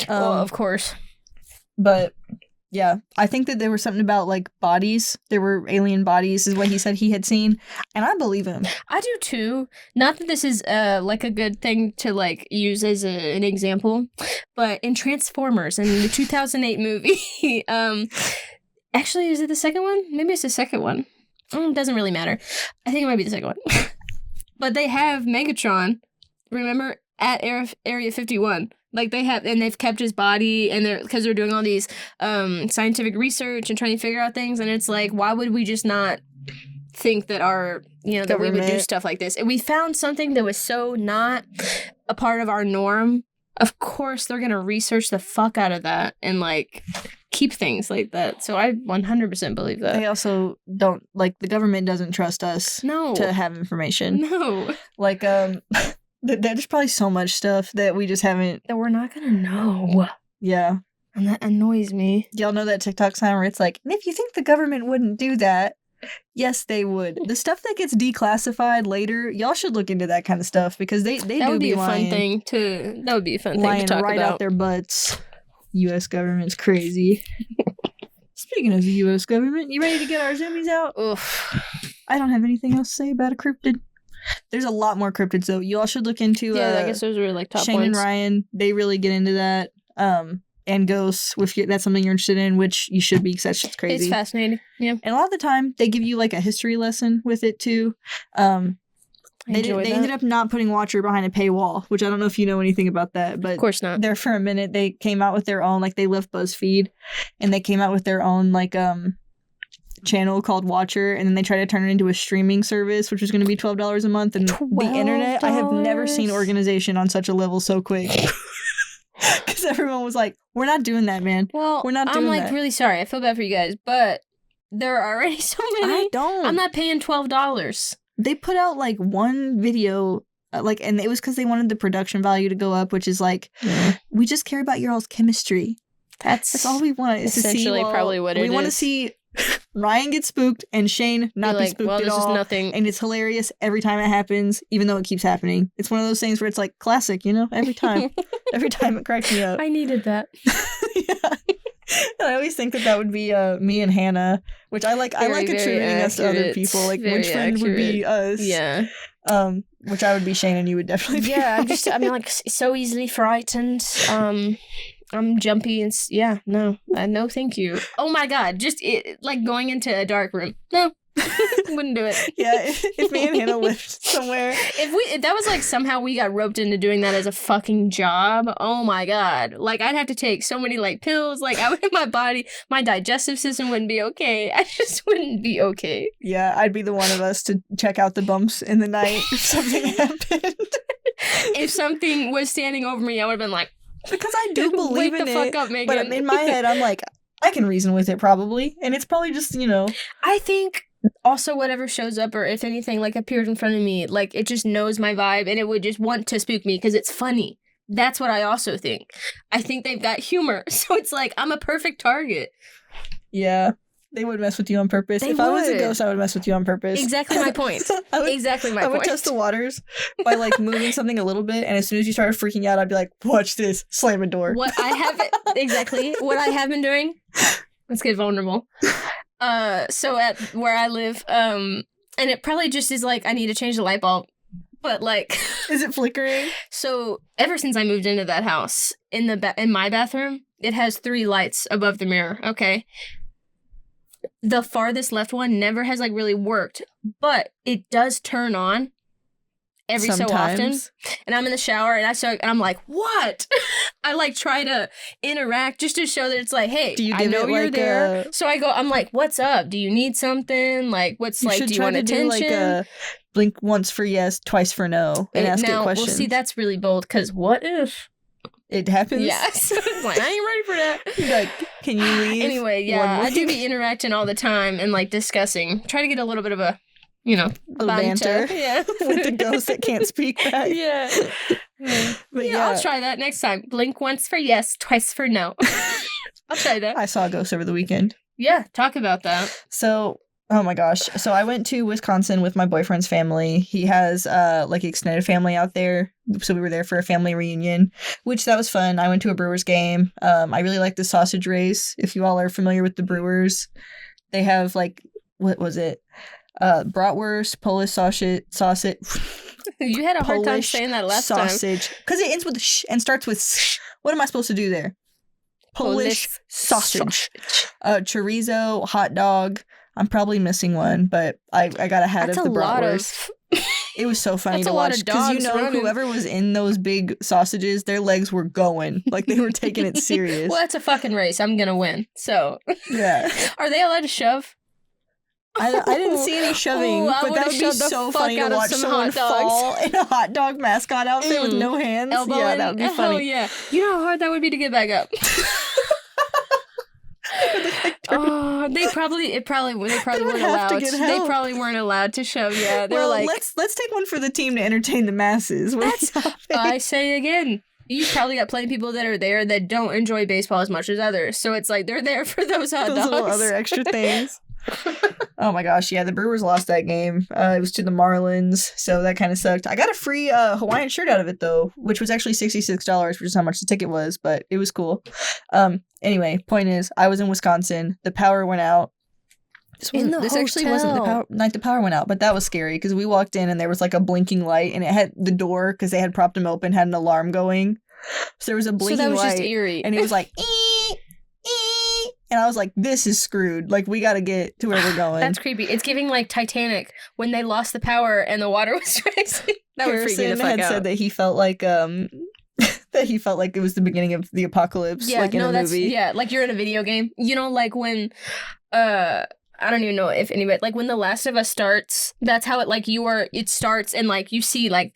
Well, of course. But yeah, I think that there was something about, like, bodies. There were alien bodies is what he said he had seen, and I believe him. I do too. Not that this is like a good thing to, like, use as an example, but in Transformers in the 2008 movie, actually, is it the second one? Maybe it's the second one. It doesn't really matter. I think it might be the second one. But they have Megatron, remember, at Area 51. Like, they've kept his body, and because they're doing all these scientific research and trying to figure out things, and it's like, why would we just not think that that we would do stuff like this? And we found something that was so not a part of our norm. Of course, they're going to research the fuck out of that and, like, keep things like that. So I 100% believe that. They also don't, like, the government doesn't trust us to have information. No. Like, there's probably so much stuff that we just haven't... That we're not going to know. Yeah. And that annoys me. Y'all know that TikTok sign where it's like, and if you think the government wouldn't do that, yes, they would. The stuff that gets declassified later, y'all should look into that kind of stuff because they do be lying. That would be a fun thing to talk right about. Out their butts. U.S. government's crazy. Speaking of the U.S. government, you ready to get our zoomies out? Oof. I don't have anything else to say about a cryptid. There's a lot more cryptids, though. You all should look into I guess those were, like, top Shane ones. And Ryan, they really get into that. And ghosts, if that's something you're interested in, which you should be, because that shit's crazy. It's fascinating, yeah. And a lot of the time, they give you, like, a history lesson with it, too. They ended up not putting Watcher behind a paywall, which I don't know if you know anything about that, but... Of course not. There for a minute, they came out with their own, like, they left BuzzFeed, and they came out with their own, like, channel called Watcher, and then they tried to turn it into a streaming service, which was going to be $12 a month, and the internet, I have never seen organization on such a level so quick. Because everyone was like, we're not doing that, man. Well, we're not doing I'm, like, that. really sorry. I feel bad for you guys, but there are already so many. I don't. I'm not paying $12. They put out, like, one video like, and it was because they wanted the production value to go up, which is like, we just care about your all's chemistry. That's all we want. Is essentially to see probably what it is. We want to see Ryan get spooked and Shane not be spooked at all. Is nothing. And it's hilarious every time it happens, even though it keeps happening. It's one of those things where it's like classic, you know, every time. Every time it cracks me up. I needed that. Yeah. And I always think that would be me and Hannah, which I like attributing us to other people. Like, which friend would be us? Yeah. Which I would be Shane and you would definitely be. Yeah, I'm like so easily frightened. I'm jumpy and no, thank you. Oh my god, just like going into a dark room. No, wouldn't do it. Yeah, if me and Hannah lived somewhere, if that was like somehow we got roped into doing that as a fucking job. Oh my god, like I'd have to take so many like pills. Like I would, my digestive system wouldn't be okay. I just wouldn't be okay. Yeah, I'd be the one of us to check out the bumps in the night if something happened. If something was standing over me, I would have been like. Because I do believe in it, fuck up, Megan. but in my head, I'm like, I can reason with it probably, and it's probably just, you know. I think also whatever shows up, or if anything, like appears in front of me, like it just knows my vibe, and it would just want to spook me because it's funny. That's what I also think. I think they've got humor, so it's like I'm a perfect target. Yeah. They would mess with you on purpose. If I was a ghost, I would mess with you on purpose. Exactly my point. I would test the waters by like moving something a little bit, and as soon as you started freaking out, I'd be like, "Watch this! Slam a door." What I have been doing. Let's get vulnerable. So at where I live, and it probably just is like I need to change the light bulb, but like, is it flickering? So ever since I moved into that house, in my bathroom, it has 3 lights above the mirror. Okay. The farthest left one never has like really worked, but it does turn on every so often. And I'm in the shower and I'm like, what? I like try to interact just to show that it's like, hey, I know you're there. So I'm like, what's up? Do you need something? Like, what's like, do you want attention? Do like a blink once for yes, twice for no, and ask it questions. Well, see, that's really bold because what if? It happens. Yeah, so it's like, I ain't ready for that. You're like, can you leave? Anyway, yeah, I do be interacting all the time and like discussing. Try to get a little bit of a, banter. Yeah, with the ghost that can't speak back. Yeah. But yeah, I'll try that next time. Blink once for yes, twice for no. I'll try that. I saw a ghost over the weekend. Yeah, talk about that. So. Oh my gosh. So I went to Wisconsin with my boyfriend's family. He has like extended family out there. So we were there for a family reunion, which that was fun. I went to a Brewers game. I really like the sausage race. If you all are familiar with the Brewers, they have like, what was it? Bratwurst, Polish sausage. You had a hard time saying that last sausage. Because it ends with sh and starts with sh. What am I supposed to do there? Polish sausage. Chorizo, hot dog. I'm probably missing one, but I got ahead of the bratwurst. It was so funny to watch because whoever was in those big sausages, their legs were going like they were taking it serious. Well, it's a fucking race. I'm gonna win. So yeah, are they allowed to shove? I didn't see any shoving, but that would be so funny to watch someone fall in a hot dog mascot outfit with no hands. Yeah, that would be funny. Hell yeah, you know how hard that would be to get back up. They probably weren't allowed. They probably weren't allowed to shove. Yeah, they're like, let's take one for the team to entertain the masses. I say again, you probably got plenty of people that are there that don't enjoy baseball as much as others. So it's like they're there for those hot dogs, little other extra things. Oh my gosh, yeah, the Brewers lost that game. It was to the Marlins, so that kind of sucked. I got a free Hawaiian shirt out of it though, which was actually $66, which is how much the ticket was, but it was cool. Anyway, point is, I was in Wisconsin. The power went out. This actually wasn't the night the power went out, but that was scary because we walked in and there was like a blinking light, and it had the door because they had propped him open, had an alarm going. So there was a blinking light. So that was just eerie. And it was like, ee, ee. And I was like, this is screwed. Like, we got to get to where we're going. That's creepy. It's giving like Titanic when they lost the power and the water was rising. That would freak me the fuck out. Harrison had said that he felt like it was the beginning of the apocalypse, like in a movie. Yeah, like you're in a video game. You know, like when I don't even know if anybody, like when The Last of Us starts, that's how it starts and like you see like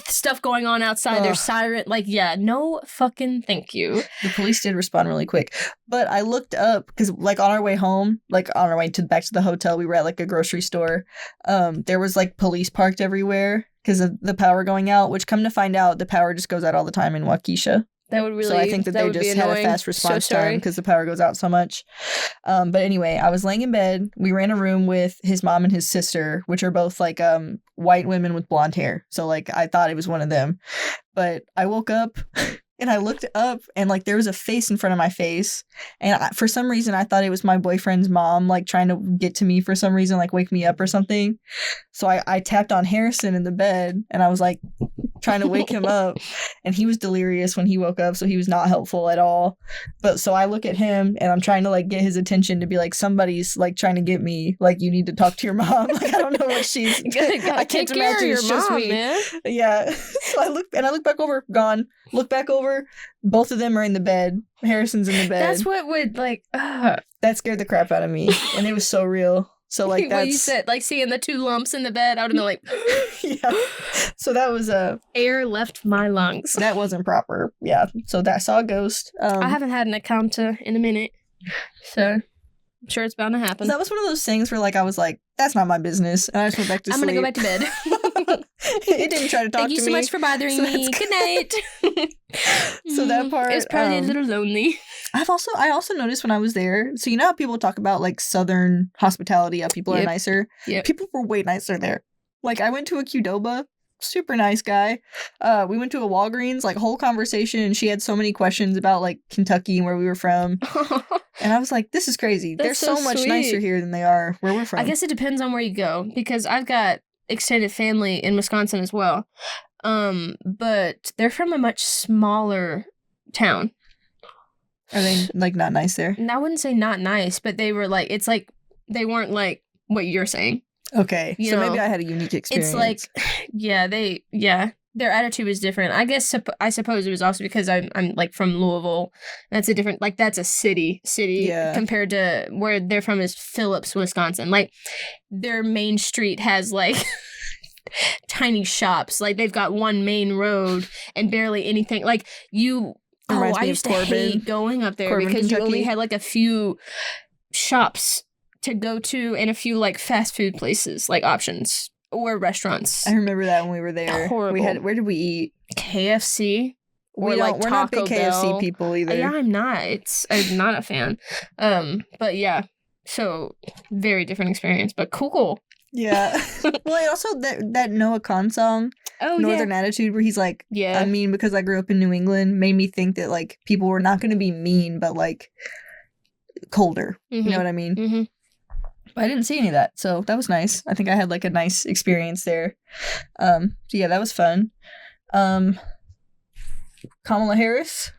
stuff going on outside, there's siren, like, yeah, no fucking thank you. The police did respond really quick. But I looked up, because like on our way home, like on our way back to the hotel, we were at like a grocery store. There was like police parked everywhere. because of the power going out, which come to find out, the power just goes out all the time in Waukesha. That would really. So I think that they just had a fast response time because the power goes out so much. But anyway, I was laying in bed. We were in a room with his mom and his sister, which are both like white women with blonde hair. So like I thought it was one of them. But I woke up and I looked up and like there was a face in front of my face. And for some reason, I thought it was my boyfriend's mom, like trying to get to me for some reason, like wake me up or something. So I tapped on Harrison in the bed and I was like trying to wake him up. And he was delirious when he woke up. So he was not helpful at all. But so I look at him and I'm trying to like get his attention to be like, somebody's like trying to get me. Like, you need to talk to your mom. Like, I don't know what she's. I can't imagine it's just me. Man. Yeah. So I look back over, gone. Look back over. Both of them are in the bed. Harrison's in the bed. That's what would like. That scared the crap out of me, and it was so real. So like that's what you said, like seeing the two lumps in the bed. I would have been like, yeah. So that was air left my lungs. That wasn't proper. Yeah. So that saw a ghost. I haven't had an encounter in a minute, so I'm sure it's bound to happen. That was one of those things where like I was like, that's not my business, and I just went back to sleep. I'm gonna go back to bed. It didn't try to talk to me. Thank you so much for bothering me. Good night. So that part, it was probably a little lonely. I also noticed when I was there, so you know how people talk about like Southern hospitality, how people are nicer? Yeah. People were way nicer there. Like I went to a Qdoba, super nice guy. We went to a Walgreens, like whole conversation, and she had so many questions about like Kentucky and where we were from. And I was like, this is crazy. They're so much nicer here than they are where we're from. I guess it depends on where you go, because I've got extended family in Wisconsin as well. But they're from a much smaller town. Are they like not nice there? I wouldn't say not nice, but they were like, it's like they weren't like what you're saying. Okay. So maybe I had a unique experience. It's like, their attitude was different. I guess I suppose it was also because I'm like from Louisville. That's a different, like that's a city compared to where they're from is Phillips, Wisconsin. Like their main street has like tiny shops. Like they've got one main road and barely anything. Like I used to hate going up there because Kentucky. You only had like a few shops to go to and a few like fast food places, like options or restaurants. I remember that when we were there. Horrible. Where did we eat? KFC. We're not big KFC people either. Yeah, I'm not. I'm not a fan. But yeah, so very different experience, but cool. Yeah. Well, and also that Noah Khan song, Northern Attitude, where he's like, I mean, because I grew up in New England, made me think that like people were not going to be mean, but like colder. Mm-hmm. You know what I mean? Mm-hmm. But I didn't see any of that, so that was nice. I think I had like a nice experience there. So yeah, that was fun. Kamala Harris.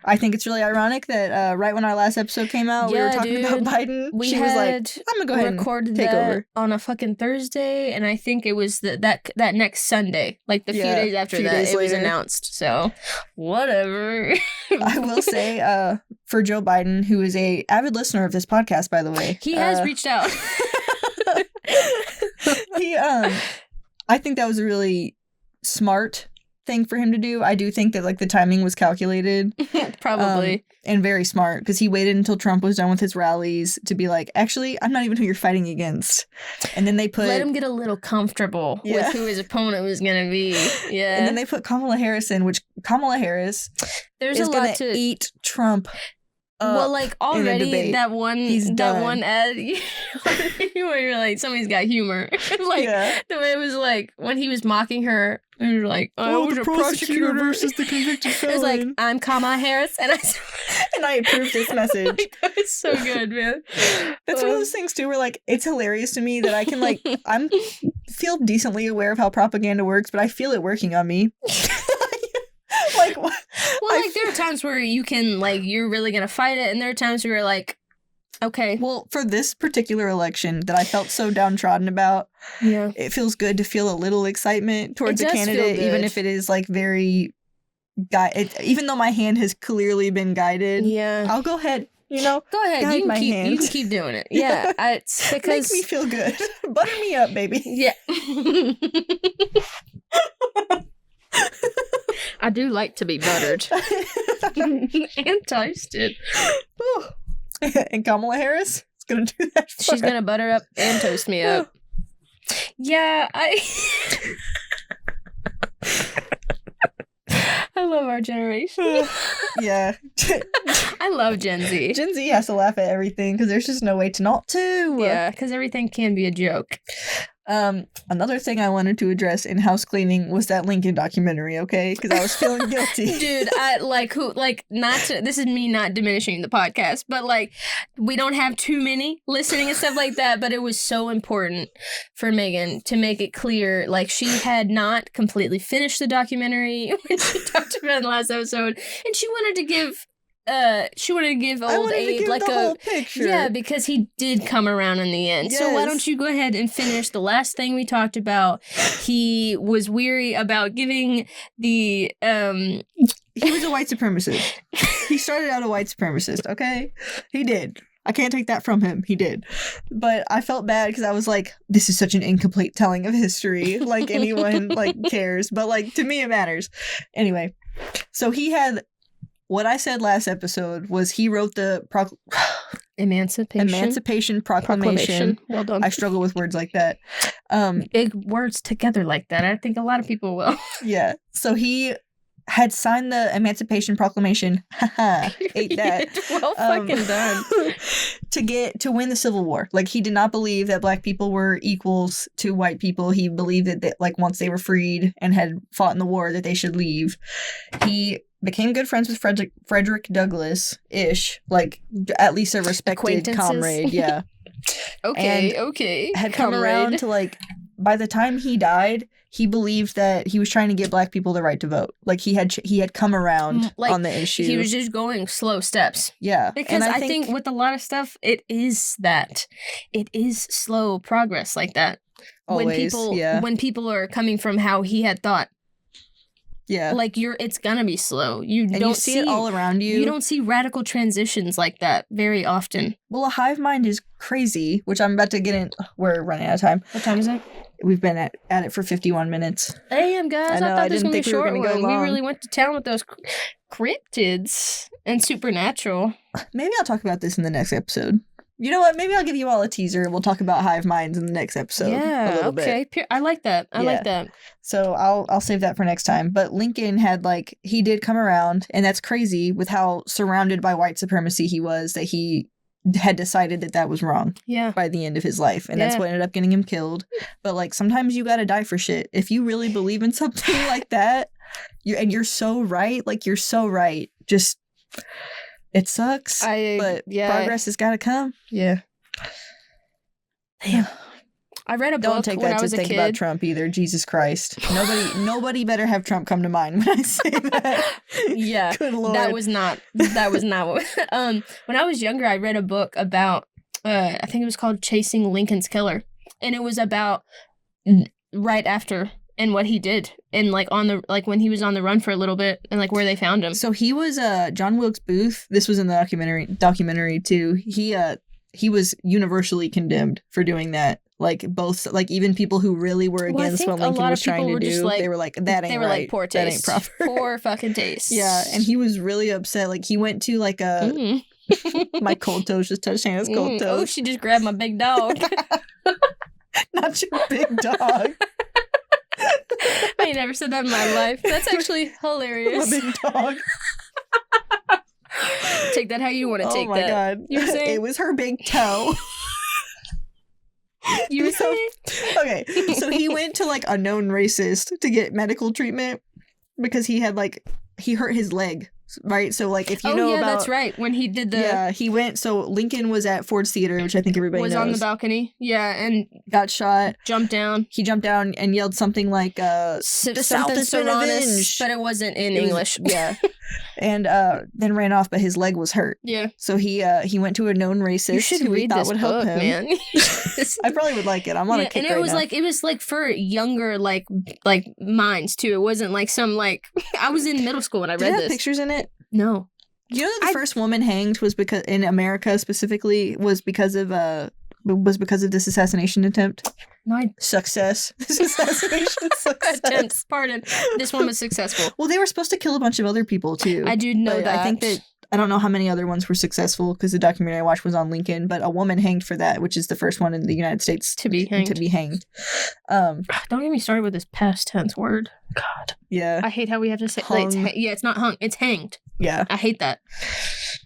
I think it's really ironic that right when our last episode came out, we were talking about Biden. She was like, I'm going to go ahead and take over. On a fucking Thursday, and I think it was that next Sunday, like the few days after that, it was announced. So, whatever. I will say, for Joe Biden, who is a avid listener of this podcast, by the way. He has reached out. I think that was a really smart thing for him to do. I do think that like the timing was calculated. Probably. And very smart, because he waited until Trump was done with his rallies to be like, actually, I'm not even who you're fighting against. And then they let him get a little comfortable with who his opponent was gonna be. Yeah. And then they put Kamala Harris in, which Kamala Harris is gonna eat Trump. Well, like already that one ad where you're like, somebody's got humor. Like the way it was like when he was mocking her, and you're like, I was a prosecutor versus the convicted felon. It was like, I'm Kamala Harris, and I approved this message. Like, that was so good, man. That's one of those things too, where like it's hilarious to me that I can like feel decently aware of how propaganda works, but I feel it working on me. Like, well, like there are times where you can like you're really gonna fight it, and there are times where you're like, okay. Well, for this particular election that I felt so downtrodden about, it feels good to feel a little excitement towards a candidate, even if it is like very even though my hand has clearly been guided. Yeah, I'll go ahead. Go ahead. You can keep doing it. Yeah, it's because make me feel good. Butter me up, baby. Yeah. I do like to be buttered and toasted. And Kamala Harris is gonna do that. She's gonna butter up and toast me up. Yeah, I love our generation. Yeah. I love Gen Z. Gen Z has to laugh at everything because there's just no way to not to. Yeah, because everything can be a joke. Another thing I wanted to address in house cleaning was that Lincoln documentary, okay? Because I was feeling guilty. Dude, this is me not diminishing the podcast, but like, we don't have too many listening and stuff like that, but it was so important for Megan to make it clear, like, she had not completely finished the documentary when she talked about it in the last episode, and she wanted to give old Abe like the a whole picture. Yeah, because he did come around in the end. Yes. So why don't you go ahead and finish the last thing we talked about? He was weary about giving the He was a white supremacist. He started out a white supremacist, okay? He did. I can't take that from him. He did. But I felt bad because I was like, this is such an incomplete telling of history. Like, anyone like cares. But like, to me it matters. Anyway, so he had what I said last episode was he wrote the Emancipation Proclamation. Well done. I struggle with words like that. Big words together like that. I think a lot of people will. Yeah. So he had signed the Emancipation Proclamation. Haha. Ate that. Well fucking done. to win the Civil War. Like, he did not believe that black people were equals to white people. He believed that like once they were freed and had fought in the war that they should leave. He became good friends with Frederick Douglass-ish, like at least a respected comrade. Yeah. Okay. Had come around to, like, by the time he died, he believed that he was trying to get black people the right to vote. Like, he had come around on the issue. He was just going slow steps. Yeah. Because I think with a lot of stuff, it is slow progress like that. Always, when people are coming from how he had thought. Yeah. Like, it's gonna be slow. You see it all around you. You don't see radical transitions like that very often. Well, a hive mind is crazy, which I'm about to get in. We're running out of time. What time is it? We've been at it for 51 minutes. Damn, guys. I thought this was going to be a short one. We really went to town with those cryptids and supernatural. Maybe I'll talk about this in the next episode. You know what? Maybe I'll give you all a teaser and we'll talk about hive minds in the next episode. Yeah, okay. I like that. I like that. So I'll save that for next time. But Lincoln he did come around, and that's crazy with how surrounded by white supremacy he was, that he had decided that was wrong by the end of his life. And that's what ended up getting him killed. But like, sometimes you gotta die for shit. If you really believe in something like that, you're so right. Like, you're so right. Just... It sucks, but progress has got to come. Yeah. Damn. I read a book Don't take when that I was to a think kid. about Trump either. Jesus Christ. Nobody better have Trump come to mind when I say that. Yeah. Good Lord. That was not what... when I was younger, I read a book about, I think it was called Chasing Lincoln's Killer. And it was about right after... and what he did, and like when he was on the run for a little bit, and like where they found him. So he was John Wilkes Booth. This was in the documentary too. He was universally condemned for doing that. Like, both, like, even people who really were against what Lincoln was trying to do, they were like, that ain't right. Like, poor taste. That ain't proper. Poor fucking taste. Yeah, and he was really upset. Like, he went to like a my cold toes just touched Hannah's cold toes. Oh, she just grabbed my big dog. Not your big dog. I ain't never said that in my life. That's actually hilarious. My big dog. Take that how you want to take that. Oh my god. You were saying? It was her big toe. You were saying? Okay, so he went to like a known racist to get medical treatment because he hurt his leg. Right, so like if you know about... that's right. When he did the... Yeah, he went... So Lincoln was at Ford's Theater, which I think everybody knows. Was on the balcony, yeah, and... Got shot. Jumped down. He jumped down and yelled something like, the South has been avenged. But it wasn't in English. Yeah. And then ran off, but his leg was hurt. Yeah. So he went to a known racist who he thought would help him. Man. I probably would like it. I'm on a kick and it was now. It was like for younger like minds too. It wasn't like some like... I was in middle school when I read Did it have this. pictures in it? No. You know the first woman hanged was because in America specifically was because of this assassination attempt. No, success. This assassination success. Attempt. Pardon. This one was successful. Well, they were supposed to kill a bunch of other people too. I do know that. I think that I don't know how many other ones were successful because the documentary I watched was on Lincoln, but a woman hanged for that, which is the first one in the United States to be hanged. Don't get me started with this past tense word. God. Yeah. I hate how we have to say it's not hung, it's hanged. Yeah. I hate that.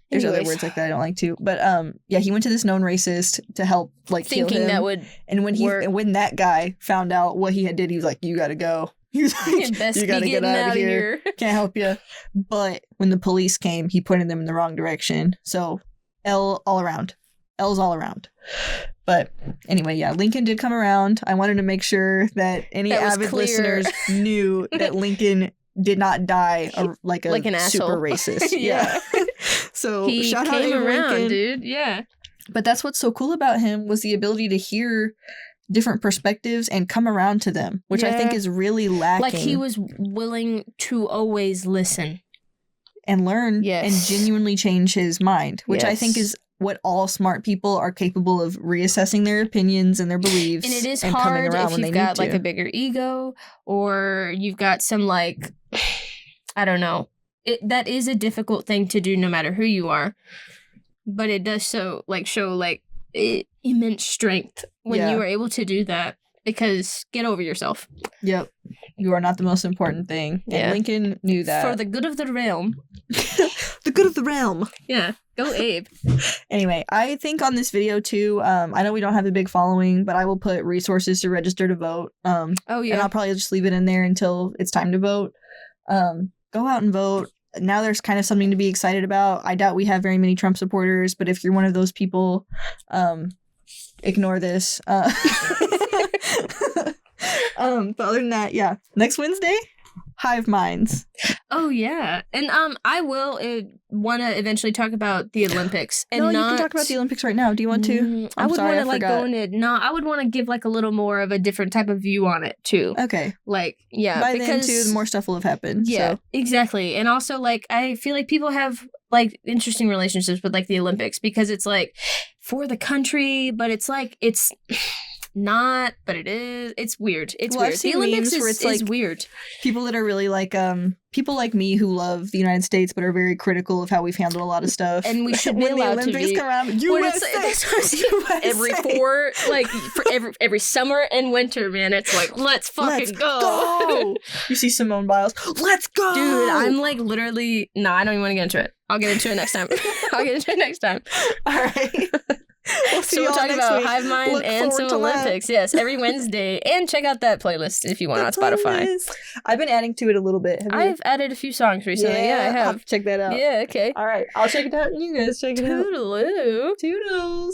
There's other words like that I don't like too. But yeah, he went to this known racist to help thinking kill him. That would and when that guy found out what he had did, he was like, you gotta go. He was like, you gotta get out of here. Can't help you. But when the police came, he pointed them in the wrong direction. So L all around. L's all around. But anyway, yeah, Lincoln did come around. I wanted to make sure that any avid listeners knew that Lincoln did not die like an super asshole. Racist. Yeah. So he shout out to around, Lincoln. dude. Yeah. But that's what's so cool about him was the ability to hear different perspectives and come around to them, which I think is really lacking. Like he was willing to always listen and learn and genuinely change his mind, which I think is what all smart people are capable of reassessing their opinions and their beliefs. And it is hard if you've got like a bigger ego or you've got some like, I don't know. That is a difficult thing to do no matter who you are. But it does show immense strength when you are able to do that, because get over yourself. Yep. You are not the most important thing. And Lincoln knew that. For the good of the realm. The good of the realm. Yeah. Go Abe. Anyway, I think on this video too, I know we don't have a big following, but I will put resources to register to vote. And I'll probably just leave it in there until it's time to vote. Go out and vote. Now there's kind of something to be excited about. I doubt we have very many Trump supporters, but if you're one of those people, ignore this. But other than that, yeah. Next Wednesday, hive minds. Oh yeah, and I will want to eventually talk about the Olympics. And you can talk about the Olympics right now. Do you want to? I would want to go into. No, I would want to give like a little more of a different type of view on it too. Okay. Like by then too, more stuff will have happened. Yeah, exactly. And also like I feel like people have like interesting relationships with like the Olympics because it's like for the country, but it's like it's not, but it is. It's weird. It's weird. The Olympics is weird. People that are really like people like me who love the United States but are very critical of how we've handled a lot of stuff. And we should be allowed to be. Come around, USA. Every summer and winter, man, it's like let's fucking go. You see Simone Biles, let's go, dude. I'm like literally. No, I don't even want to get into it. I'll get into it next time. All right. We'll see so we're talking about hive mind Look and some Olympics. Yes, every Wednesday. And check out that playlist if you want on Spotify. I've been adding to it a little bit. I've added a few songs recently. Yeah, I have. Check that out. Yeah, okay. All right. I'll check it out and you guys check it out. Toodaloo. Toodles.